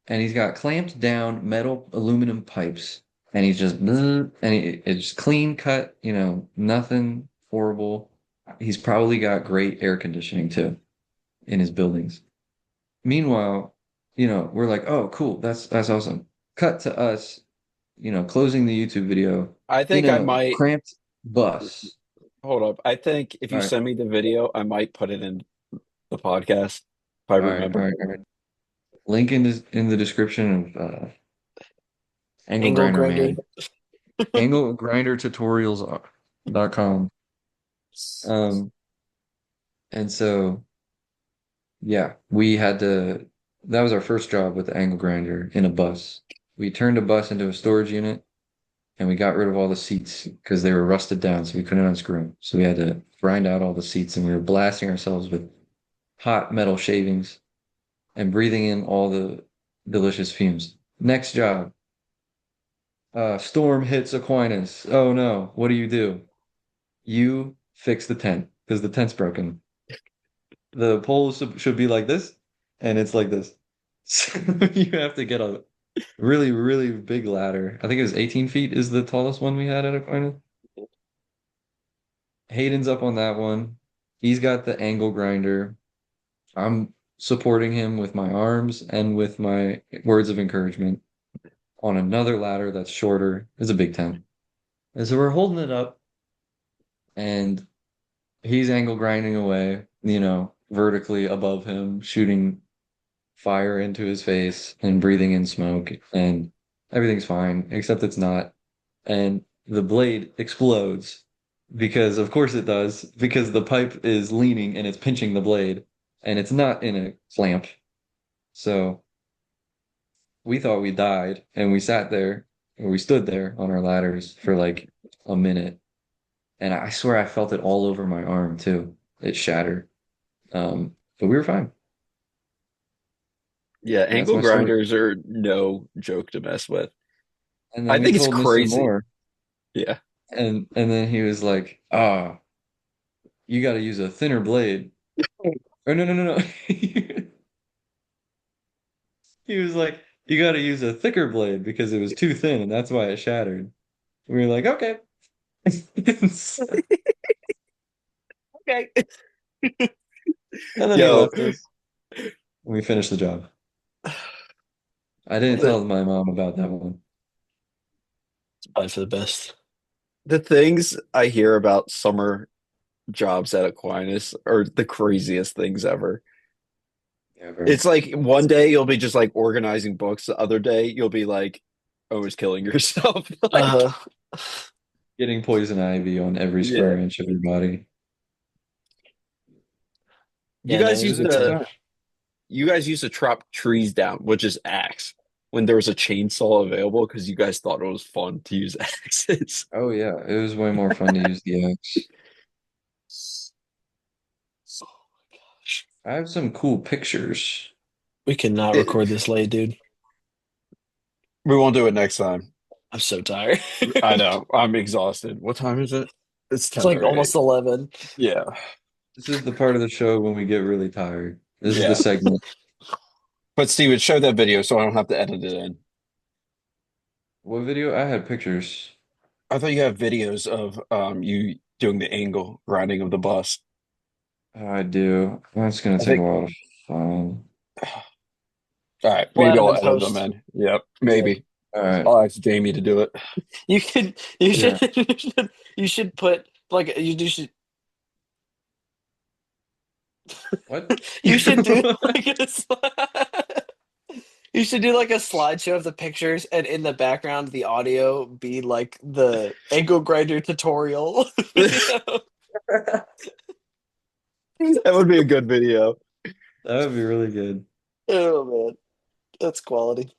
C: and he's got clamped down metal aluminum pipes, and he's just, it's clean cut, nothing horrible. He's probably got great air conditioning too in his buildings. Meanwhile, we're like, oh, cool, that's awesome. Cut to us, closing the YouTube video
A: I
C: in
A: think I
C: a
A: might
C: cramped bus.
A: hold up. I think if
C: All
A: you
C: right,
A: send me the video, I might put it in the podcast if I
C: all right, all
A: remember.
C: right, all right. Link in the description of Angle
B: angle
C: Grinder
B: grinder.
C: Man. AngleGrinderTutorials.com. Um, and so yeah, we had to. that was our first job with the angle grinder in a bus. We turned a bus into a storage unit and we got rid of all the seats because they were rusted down, so we couldn't unscrew them. So we had to grind out all the seats and we were blasting ourselves with hot metal shavings and breathing in all the delicious fumes. Next job, storm hits Aquinas. Oh no, what do? You fix the tent because the tent's broken. The poles should be like this, and it's like this. So you have to get a really, really big ladder. I think it was 18 feet is the tallest one we had at Aquinas. Hayden's up on that one. He's got the angle grinder. I'm supporting him with my arms and with my words of encouragement on another ladder that's shorter. It's a big tent. And so we're holding it up and he's angle grinding away, vertically above him, shooting fire into his face and breathing in smoke, and everything's fine, except it's not. And the blade explodes because, of course, it does, because the pipe is leaning and it's pinching the blade, and it's not in a clamp. So we thought we died, and we sat there, or we stood there on our ladders for like a minute. And I swear I felt it all over my arm too. It shattered. But we were fine.
A: Yeah,
C: And that's
A: angle
C: my story.
A: grinders are no joke to mess with.
C: And
A: I
C: then we
A: think it's
C: told Mr.
A: crazy.
C: Moore,
A: Yeah.
C: and then he was like, "Ah, you got to use a thinner blade." Or no, no, no, no. He was like, "You got to use a thicker blade because it was too thin, and that's why it shattered." We were like, "Okay."
A: Okay.
C: And then he
A: Yo,
C: left us. And we finished the job. I didn't
A: the
C: tell my mom about that one.
B: Probably for the best.
A: the things I hear about summer jobs at Aquinas are the craziest things ever.
C: Yeah, bro.
A: It's like one day you'll be just like organizing books, the other day you'll be like almost killing yourself. Like,
B: Uh,
C: Getting poison ivy on every
A: yeah.
C: square inch of your body.
A: You
B: yeah, no,
A: guys
C: It was
A: used
C: a good
A: to
C: time.
A: you guys used to chop trees down with just axe when there was a chainsaw available because you guys thought it was fun to use axes.
C: Oh yeah, it was way more fun to use the axe.
A: Oh my gosh.
C: I have some cool pictures.
B: we cannot
A: It,
B: record this late, dude.
A: we won't do it next time.
B: I'm so tired.
A: I
B: It's
A: know. I'm exhausted. What time is it? It's
B: like
A: 10:38.
B: almost 11.
A: Yeah.
C: This is the part of the show when we get really tired. This is the
A: Yeah.
C: segment.
A: But Steven, show that video so I don't have to edit it in.
C: What video? I had pictures.
A: I thought you have videos of you doing the angle grinding of the bus.
C: Oh, I do. That's gonna
A: I
C: take a
A: think
C: while to find.
A: all right,
B: We'll
A: maybe
B: add them
A: I'll
B: in
A: edit them
B: post.
A: in. Yep,
B: Yeah.
A: maybe.
C: All right.
A: I'll ask Jamie to do it.
B: You could, you
C: Yeah.
B: should, you should put like you should,
C: What?
B: you should do like you should do like a slideshow of the pictures, and in the background, the audio be like the angle grinder tutorial
A: That
B: video.
A: would be a good video.
C: That would be really good.
B: Oh man, that's quality.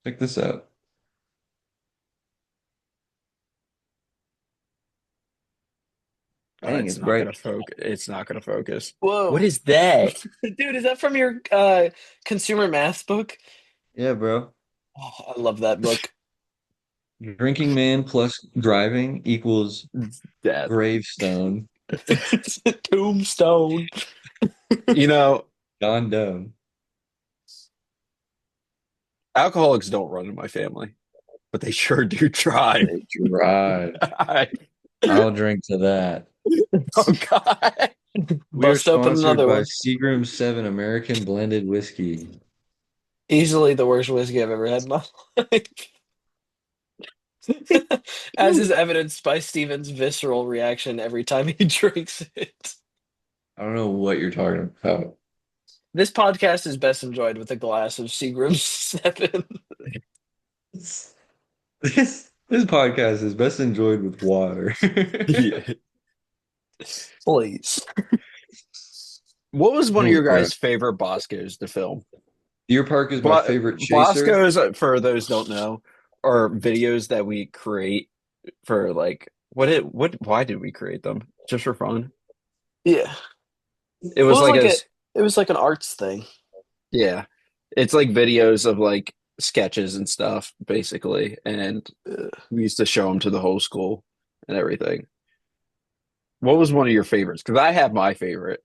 C: Check this out. Dang,
A: It's
C: it's
A: not
C: bright.
A: gonna focus. It's not gonna focus. What
B: Whoa,
A: is that?
B: dude, is that from your consumer math book?
C: Yeah, bro.
B: Oh, I love that book.
C: Drinking man plus driving equals
A: It's death.
C: gravestone.
B: Tombstone.
A: You know,
C: Gone down.
A: alcoholics don't run in my family, but they sure do try.
C: They drive. I'll drink to that.
A: Oh God.
C: We are
B: Bust open
C: sponsored
B: another
C: by
B: one.
C: Seagram 7 American Blended Whiskey.
B: Easily the worst whiskey I've ever had in my life. As is evidenced by Steven's visceral reaction every time he drinks it.
C: I don't know what you're talking about.
B: This podcast is best enjoyed with a glass of Seagram 7.
C: This podcast is best enjoyed with water.
A: Yeah.
B: Please.
A: What was one of
C: Holy
A: your
C: crap.
A: guys' favorite Boscos to film?
C: Deer Park is my
A: But
C: favorite chaser.
A: Boscos, for those who don't know, are videos that we create for like why did we create them? Just for fun.
B: Yeah.
A: It
B: It
A: was
B: was
A: like
B: like
A: a
B: a it was like an arts thing.
A: yeah. It's like videos of like sketches and stuff, basically. And we used to show them to the whole school and everything. What was one of your favorites? Because I have my favorite.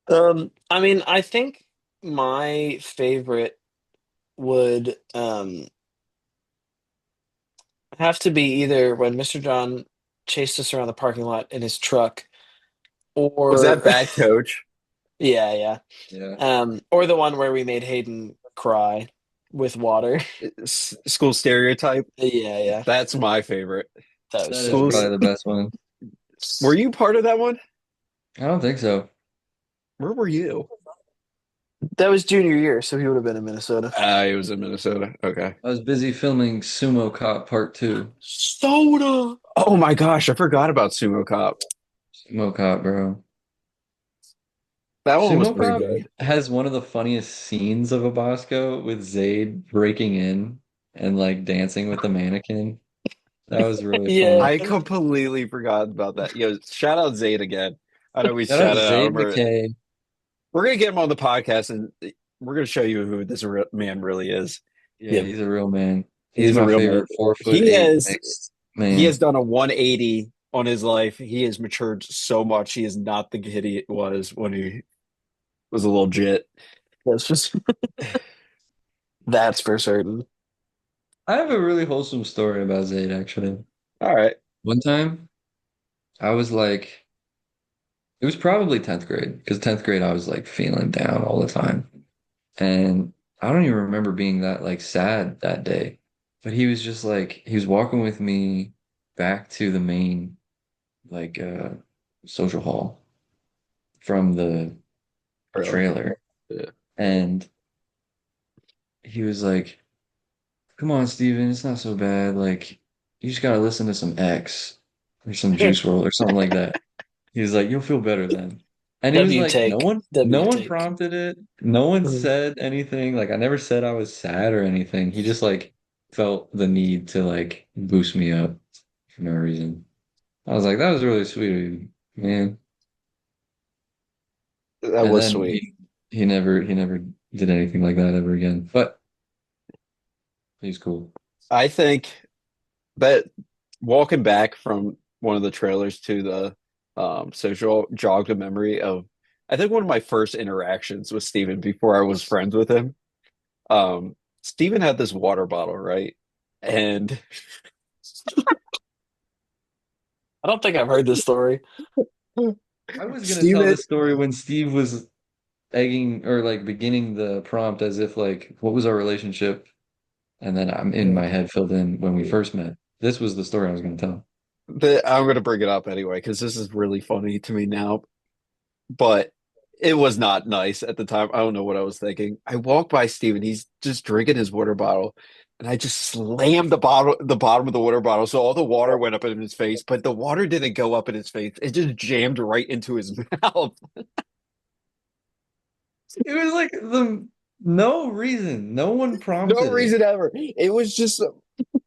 B: I mean, I think my favorite would have to be either when Mr. John chased us around the parking lot in his truck,
A: Was that
B: or
A: Bad Coach?
B: yeah, yeah,
C: Yeah.
B: or the one where we made Hayden cry with water.
A: School Stereotype?
B: Yeah, yeah,
A: That's my favorite.
B: that was
C: That is
B: so
A: Schools.
C: probably
B: good.
C: the best one.
A: Were you part of that one?
C: I don't think so.
A: Where were you?
B: That was junior year, so he would have been in Minnesota.
A: It was in Minnesota. Okay.
C: I was busy filming Sumo Cop Part 2.
B: Soda.
A: Oh my gosh, I forgot about Sumo Cop.
C: Sumo Cop, bro.
A: That one was
C: Sumo
A: pretty
C: Cop
A: good.
C: has one of the funniest scenes of a Bosco with Zayd breaking in and like dancing with the mannequin. That was really
B: Yeah.
C: funny.
A: I completely forgot about that. Yo, shout out Zayd again. I know we
C: Shout out
A: shouted out
C: Zayd
A: him.
C: McKay.
A: We're gonna get him on the podcast, and we're gonna show you who this man really is.
C: Yeah,
A: Yeah,
C: he's a real man.
A: he's
C: He's
A: a
C: my
A: real man.
C: favorite 4'8"
A: He has
C: mixed
A: he has
C: man.
A: done a 180 on his life. He has matured so much. He is not the kid he was when he was a little jit.
B: That's just that's for certain.
C: I have a really wholesome story about Zayd actually.
A: All right.
C: One time I was like, it was probably 10th grade because 10th grade I was like feeling down all the time. And I don't even remember being that like sad that day. But he was just like he was walking with me back to the main like social hall from the
A: Really.
C: trailer.
A: Yeah.
C: And he was like, "Come on, Steven, it's not so bad. Like you just gotta listen to some X or some Juice World or something like that." He was like, "You'll feel better then." And he was
B: W
C: like,
B: take.
C: no
B: W
C: one
B: take.
C: prompted it. No one
B: Mhm.
C: said anything. Like I never said I was sad or anything. He just like felt the need to like boost me up for no reason. I was like, that was really sweet of you, man.
A: That
C: And
A: was
C: then
A: sweet.
C: he never did anything like that ever again. But he's cool.
A: I think that walking back from one of the trailers to the social jogged a memory of I think one of my first interactions with Steven before I was friends with him. Steven had this water bottle, right? And
B: I don't think I've heard this story.
C: I was gonna tell
A: Steven
C: this story when Steve was egging or like beginning the prompt as if like, what was our relationship? And then I'm in my head filled in when we first met. This was the story I was gonna tell.
A: I'm gonna bring it up anyway because this is really funny to me now. But it was not nice at the time. I don't know what I was thinking. I walk by Steven, he's just drinking his water bottle, and I just slammed the bottom of the water bottle, so all the water went up in his face, but the water didn't go up in his face. It just jammed right into his mouth.
C: It was like the no reason. No one
A: No
C: prompted it.
A: reason ever. It was just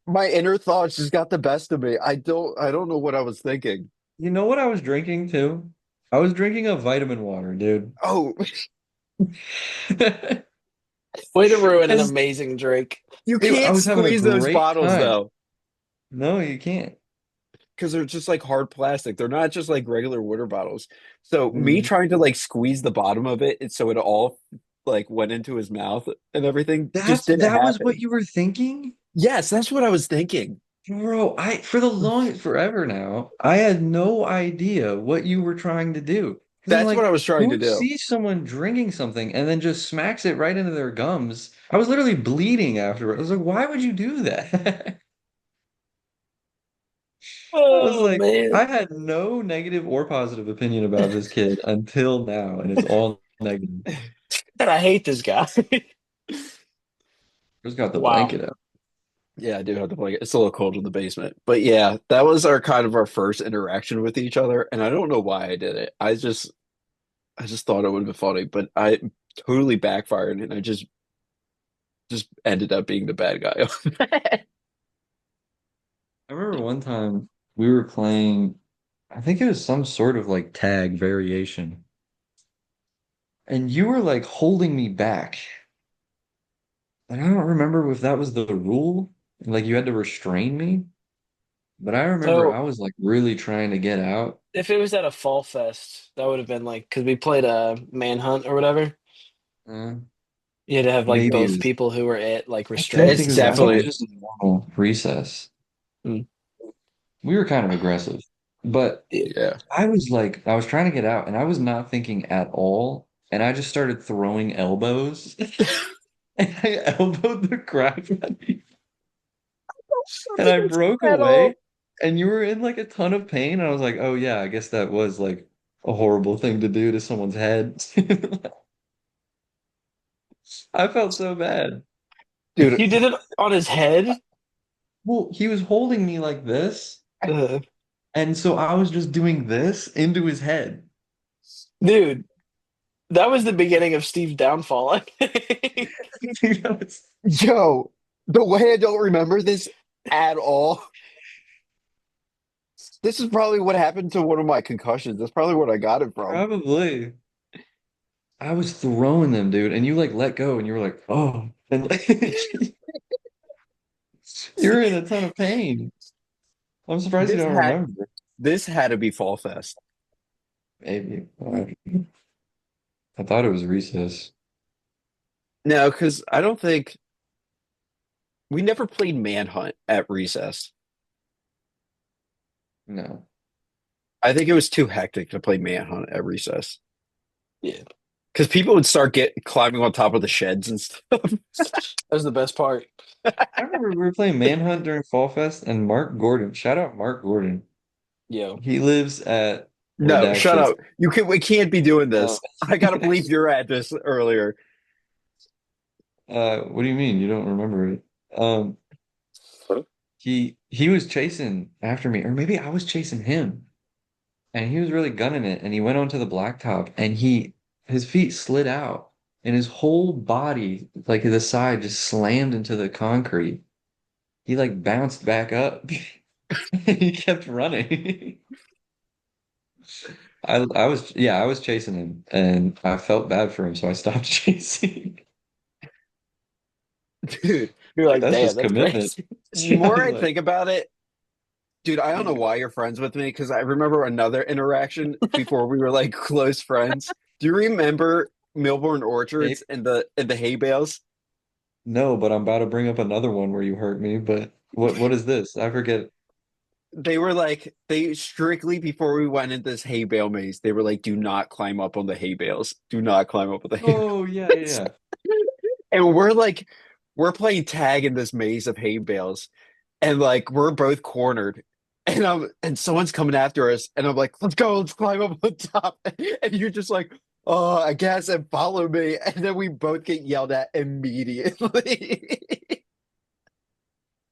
A: my inner thoughts just got the best of me. I don't know what I was thinking.
C: You know what I was drinking too? I was drinking a vitamin water, dude.
A: Oh,
B: Way to ruin an
C: And
B: amazing drink.
A: you
C: dude, I
A: can't
C: was having a
A: squeeze those
C: great
A: bottles
C: time.
A: though,
C: No, you can't.
A: because they're just like hard plastic. They're not just like regular water bottles. So me
C: Mhm.
A: trying to like squeeze the bottom of it, so it all like went into his mouth and everything just didn't
C: That was what
A: happen.
C: you were thinking?
A: Yes, that's what I was thinking.
C: Bro, I for the longest forever now, I had no idea what you were trying to do. Because I'm
A: That's what I
C: like,
A: was trying to
C: who
A: do.
C: sees someone drinking something and then just smacks it right into their gums? I was literally bleeding afterward. I was like, why would you do that? I was
B: Oh
C: like,
B: man.
C: I had no negative or positive opinion about this kid until now, and it's all negative.
B: And I hate this guy.
C: Just got the
B: Wow.
C: blanket out.
A: Yeah, I do have to play it. It's a little cold in the basement. But yeah, that was our kind of our first interaction with each other. And I don't know why I did it. I just I just thought it would have been funny, but I totally backfired, and I just ended up being the bad guy.
C: I remember one time we were playing, I think it was some sort of like tag variation, and you were like holding me back. And I don't remember if that was the rule, like you had to restrain me, but I remember
B: So
C: I was like really trying to get out.
B: if it was at a fall fest, that would have been like because we played a manhunt or whatever.
C: Uh,
B: You had to have like
C: maybe it
B: both
C: was,
B: people who were it like
C: I don't
A: It's
C: think it
B: restrained.
C: was, I think it was
A: definitely,
C: just a normal recess.
B: Mm.
C: We were kind of aggressive, but
A: yeah.
C: I was trying to get out and I was not thinking at all. And I just started throwing elbows and I elbowed the crap out of you. And
A: Nothing
C: I
A: was
C: broke
A: at all.
C: away and you were in like a ton of pain. And I was like, oh yeah, I guess that was like a horrible thing to do to someone's head. I felt so bad.
A: Dude,
B: You did it on his head?
C: Well, he was holding me like this.
B: Uh,
C: And so I was just doing this into his head.
B: dude, that was the beginning of Steve's downfall, I think.
C: That was
A: yo, the way I don't remember this at all. This is probably what happened to one of my concussions. That's probably what I got it from.
C: probably. I was throwing them, dude, and you like let go and you were like, oh, and like, you're in a ton of pain. I'm surprised you
A: This
C: don't
A: had
C: remember.
A: this had to be Fall Fest.
C: Maybe. I thought it was recess.
A: No, because I don't think we never played Manhunt at recess.
C: No.
A: I think it was too hectic to play Manhunt at recess.
B: Yeah,
A: Because people would start get climbing on top of the sheds and stuff.
B: that was the best part.
C: I remember we were playing Manhunt during Fall Fest and Mark Gordon, shout out Mark Gordon.
B: Yo,
C: He lives at
A: No, shut
C: Redacted.
A: up. We can't be doing
C: Uh,
A: this. I gotta believe your address earlier.
C: what do you mean? You don't remember it? Um, he was chasing after me, or maybe I was chasing him. And he was really gunning it and he went onto the blacktop and his feet slid out and his whole body like the side just slammed into the concrete. He like bounced back up and he kept running. I was yeah, I was chasing him and I felt bad for him so I stopped chasing.
A: Dude,
B: you're
C: Like
B: like,
C: that's
B: damn,
C: just
B: that's
C: commitment.
B: crazy.
A: the
C: Yeah, I
A: more
C: was
A: I
C: like
A: think about it, dude, I don't know why you're friends with me because I remember another interaction before we were like close friends. Do you remember Milborn
C: "Hey,
A: Orchards and the hay bales?
C: no, but I'm about to bring up another one where you hurt me, but what is this? I forget.
A: They were like they strictly before we went into this hay bale maze, they were like, do not climb up on the hay bales. Do not climb up on the hay
C: Oh yeah, yeah,
A: bales.
C: yeah.
A: And we're like we're playing tag in this maze of hay bales. And like we're both cornered. And someone's coming after us, and I'm like, let's go, let's climb up on top. And you're just like, oh, I guess, and follow me. And then we both get yelled at immediately.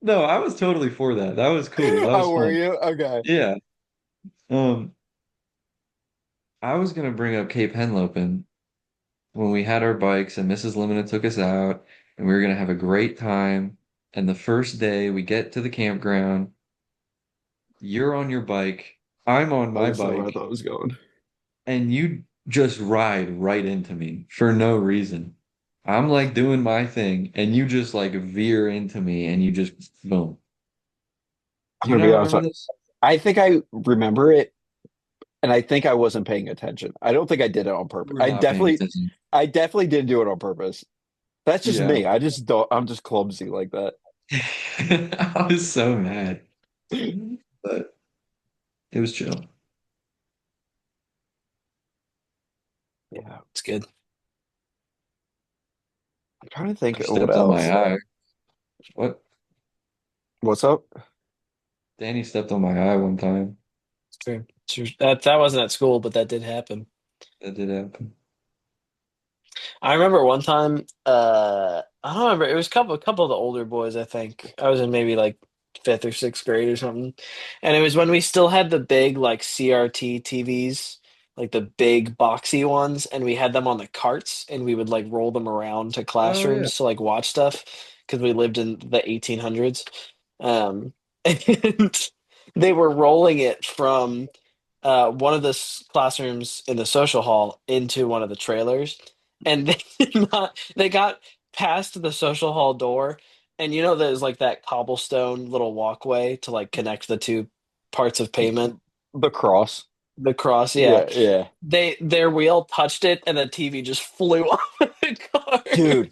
C: No, I was totally for that. That was cool. That was
A: Oh, were
C: fun.
A: you? Okay.
C: Yeah. Um, I was gonna bring up Cape Henlopen when we had our bikes and Mrs. Limina took us out and we were gonna have a great time. And the first day we get to the campground, you're on your bike, I'm on
A: Oh,
C: my
A: this is not where I
C: bike,
A: thought it was going.
C: and you just ride right into me for no reason. I'm like doing my thing and you just like veer into me and you just boom.
A: I'm
C: Do you
A: gonna be
C: not
A: honest.
C: remember this?
A: I think I remember it, and I think I wasn't paying attention. I don't think I did it on
C: You
A: purpose.
C: were not paying attention.
A: I definitely didn't do it on purpose. That's just
C: Yeah.
A: me. I just don't. I'm just clumsy like that.
C: I was so mad, but it was chill.
A: Yeah, it's good. I'm trying to think
C: I
A: of what
C: stepped on my
A: else.
C: eye. What?
A: What's up?
C: Danny stepped on my eye one time.
B: True. True. That wasn't at school, but that did happen.
C: That did happen.
B: I remember one time, I don't remember, it was a couple of the older boys, I think. I was in maybe like fifth or sixth grade or something. And it was when we still had the big like CRT TVs, like the big boxy ones, and we had them on the carts, and we would like roll them around to
C: Oh yeah.
B: classrooms to like watch stuff because we lived in the 1800s. Um, and they were rolling it from one of the classrooms in the social hall into one of the trailers, and they did not. They got past the social hall door, and you know there's like that cobblestone little walkway to like connect the two parts of pavement.
A: The cross.
B: The cross, yeah.
A: Yeah, yeah.
B: Their wheel touched it, and the TV just flew off the
A: Dude,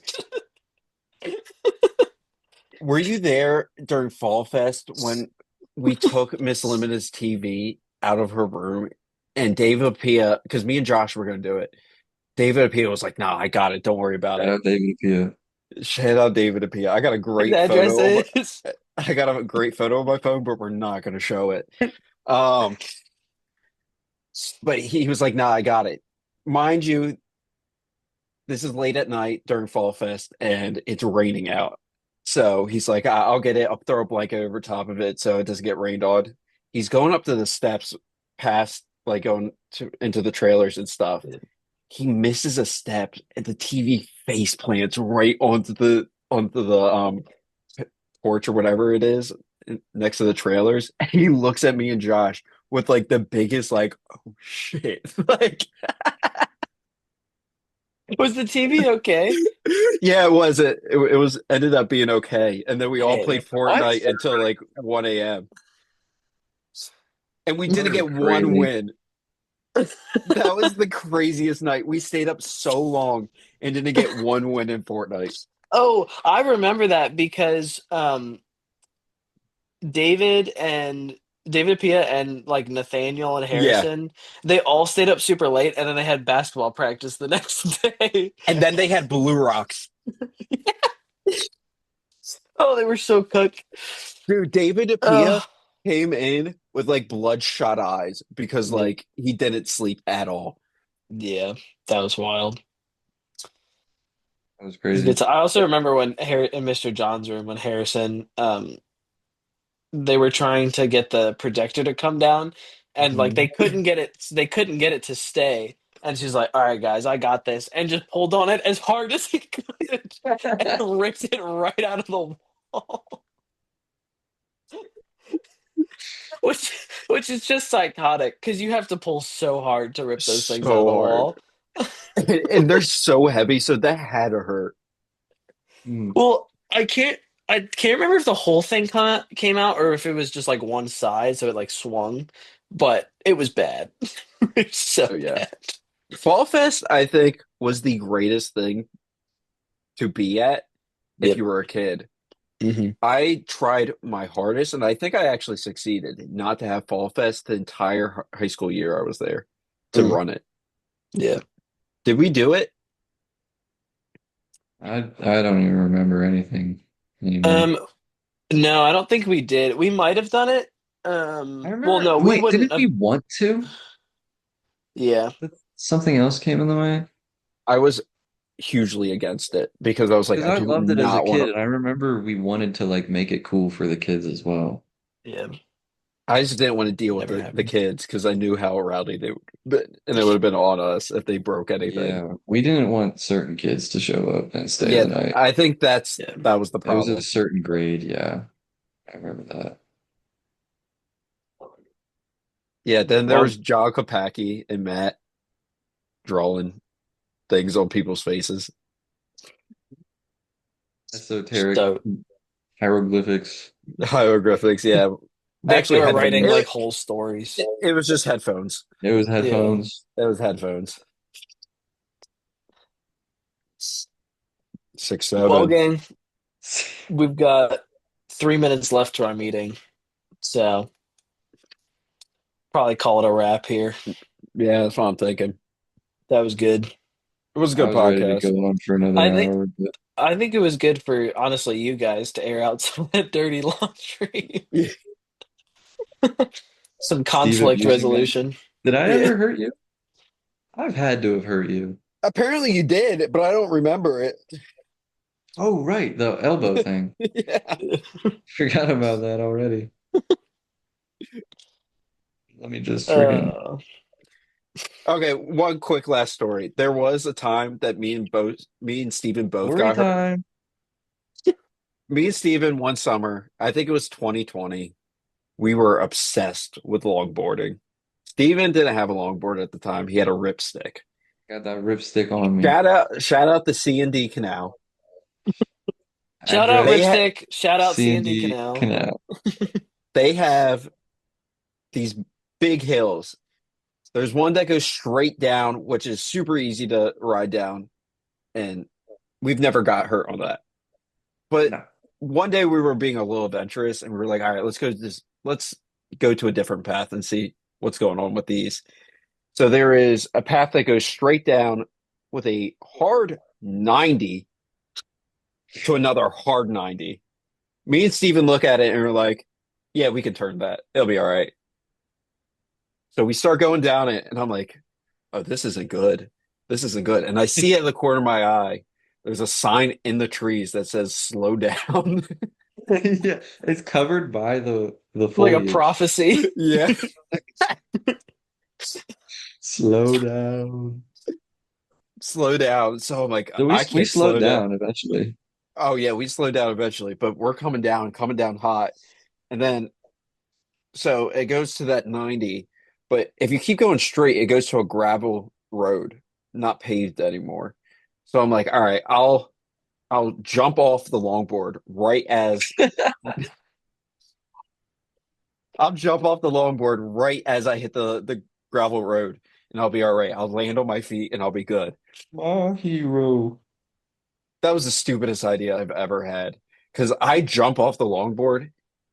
B: cart.
A: were you there during Fall Fest when we took Miss Limited's TV out of her room and David Pia, because me and Josh were going to do it. David Pia was like, "No, I got it. Don't worry about
C: Shout
A: it."
C: out David Pia.
A: Shout out David Pia. I got a
B: The
A: great
B: address
A: photo of
B: is.
A: I got a great photo of my phone, but we're not going to show it. Um, but he was like, "Nah, I got it." Mind you, this is late at night during Fall Fest and it's raining out. So he's like, I'll get it. I'll throw a blanket over top of it so it doesn't get rained on. He's going up to the steps past like going to into the trailers and stuff. He misses a step and the TV face plants right onto the porch or whatever it is next to the trailers. And he looks at me and Josh with like the biggest like, oh shit. Like
B: Was the TV okay?
A: yeah, it was. It was ended up being okay. And then we all
B: Hey,
A: played Fortnite until like 1 a.m. And we
C: That
A: didn't
C: was
A: get one
C: crazy.
A: win. That was the craziest night. We stayed up so long and didn't get one win in Fortnite.
B: oh, I remember that because David and David Pia and like Nathaniel and
A: Yeah.
B: Harrison, they all stayed up super late and then they had basketball practice the next day.
A: And then they had Blue Rocks.
B: Oh, they were so cooked.
A: Dude, David Apia
B: Oh,
A: came in with like bloodshot eyes because
B: yeah,
A: like he didn't sleep at all.
B: yeah, that was wild.
C: That was
B: It was
C: crazy.
B: good. I also remember when in Mr. John's room when Harrison, they were trying to get the projector to come down, and like
A: Mhm.
B: they couldn't get it to stay. And she's like, "All right, guys, I got this," and just pulled on it as hard as he could and ripped it right out of the wall. Which is just psychotic because you have to pull so hard to rip those things out of
A: So
B: the
A: hard.
B: wall.
A: And they're so heavy, so that had to hurt.
C: Mm.
B: Well, I can't remember if the whole thing came out or if it was just like one side, so it like swung, but it was bad. It's so
A: Oh yeah.
B: bad.
A: Fall Fest, I think, was the greatest thing to be at if
B: Yep.
A: you were a kid.
B: Hmm.
A: I tried my hardest, and I think I actually succeeded not to have Fall Fest the entire high school year I was there to
B: Mm,
A: run it.
B: yeah.
A: Did we do it?
C: I don't even remember anything anymore.
B: Um, no, I don't think we did. We might have done it.
C: I
B: Well,
C: remember.
B: no, we
C: Wait,
B: wouldn't
C: didn't we
B: have.
C: want to?
B: Yeah.
C: But something else came in the way.
A: I was hugely against it because I was like,
C: Because
A: I
C: I
A: do
C: loved it as a
A: not want
C: kid,
A: to.
C: and I remember we wanted to like make it cool for the kids as well.
B: Yeah.
A: I just didn't want to deal with
B: Never
A: the
B: happened.
A: kids because I knew how rowdy they would, but and it would have been on us if they broke anything.
C: Yeah, we didn't want certain kids to show up and stay
A: Yeah,
C: the night.
A: I think
B: Yeah.
A: that was the
C: It was a
A: problem.
C: certain grade, yeah. I remember that.
A: Yeah, then there
B: Well,
A: was John Kopacki and Matt drawing things on people's faces.
C: Esoteric
B: so
C: hieroglyphics.
A: Hieroglyphics, yeah.
B: they
A: Actually,
B: were
A: headphones.
B: writing like whole stories.
A: It was just headphones.
C: It was
B: Yeah.
C: headphones.
A: It was headphones. 6,
B: Well,
A: 7.
B: gang, we've got 3 minutes left to our meeting, so probably call it a wrap here.
A: Yeah, that's what I'm thinking.
B: That was good.
A: It was a
C: I
A: good
C: was ready to go
A: podcast.
C: on for another
B: I think
C: hour, but
B: I think it was good for honestly you guys to air out some of that dirty laundry, some
C: Steve
B: conflict
C: abusing me.
B: resolution.
C: Did I
B: Yeah.
C: ever hurt you? I've had to have hurt you.
A: Apparently you did, but I don't remember it.
C: Oh, right, the elbow thing.
A: Yeah.
C: Forgot about that already. Let me just freaking
B: Uh,
A: Okay, one quick last story. There was a time that me and Steven both
C: Story
A: got hurt.
C: time.
A: Me and Steven one summer, I think it was 2020, we were obsessed with longboarding. Steven didn't have a longboard at the time. He had a ripstick.
C: Got that ripstick on me.
A: Shout out the C&D Canal.
B: Shout out
C: Address
A: They ha
B: Ripstick. Shout out C&D
C: C&D
B: Canal.
C: Canal.
A: they have these big hills. There's one that goes straight down, which is super easy to ride down, and we've never got hurt on that. But
C: No.
A: one day we were being a little adventurous and we were like, all right, let's go to a different path and see what's going on with these. So there is a path that goes straight down with a hard 90 to another hard 90. Me and Steven look at it and we're like, yeah, we can turn that. It'll be all right. So we start going down it and I'm like, oh, this isn't good. This isn't good. And I see at the corner of my eye, there's a sign in the trees that says slow down.
C: Yeah, it's covered by the
B: Like a
C: foliage.
B: prophecy.
A: Yeah.
C: Slow down.
A: Slow down. So I'm like,
C: So we
A: I
C: we
A: can't
C: slowed
A: slow down.
C: down eventually.
A: Oh yeah, we slowed down eventually, but we're coming down hot. And then so it goes to that 90, but if you keep going straight, it goes to a gravel road, not paved anymore. So I'm like, all right, I'll jump off the longboard right as I'll jump off the longboard right as I hit the gravel road and I'll be all right. I'll land on my feet and I'll be good.
C: My hero.
A: That was the stupidest idea I've ever had because I jump off the longboard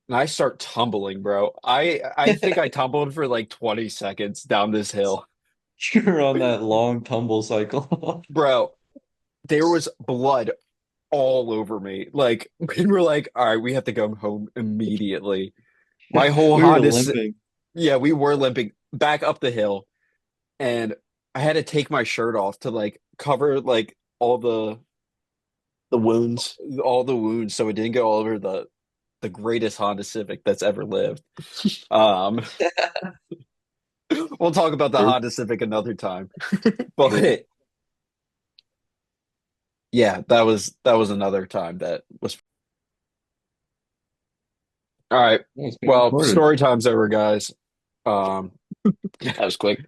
A: and I start tumbling, bro. I think I tumbled for like 20 seconds down this hill.
C: You're on that long tumble cycle.
A: Bro, there was blood all over me. Like we were like, all right, we have to go home immediately. My whole
C: We were
A: Honda,
C: limping.
A: yeah, we were limping back up the hill, and I had to take my shirt off to like cover like
B: The wounds.
A: all the wounds so it didn't go all over the greatest Honda Civic that's ever lived. Um, we'll talk about the Honda Civic another time. But yeah, that was another time that was all right.
C: It's being
A: Well,
C: recorded.
A: story time's over, guys. Um,
B: That was quick.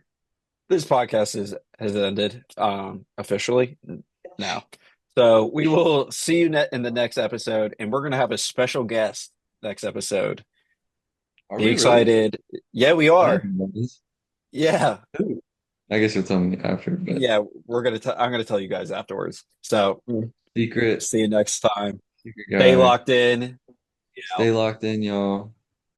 A: this podcast has ended officially now. So we will see you in the next episode, and we're gonna have a special guest next episode.
C: Are
A: Be
C: we really?
A: excited. Yeah, we
C: I didn't
A: are.
C: know this.
A: Yeah.
C: Ooh. I guess you'll tell me after, but
A: Yeah, I'm gonna tell you guys afterwards. So
C: secret,
A: see you next time.
C: secret
A: Stay
C: guy.
A: locked in.
C: Stay locked in, y'all.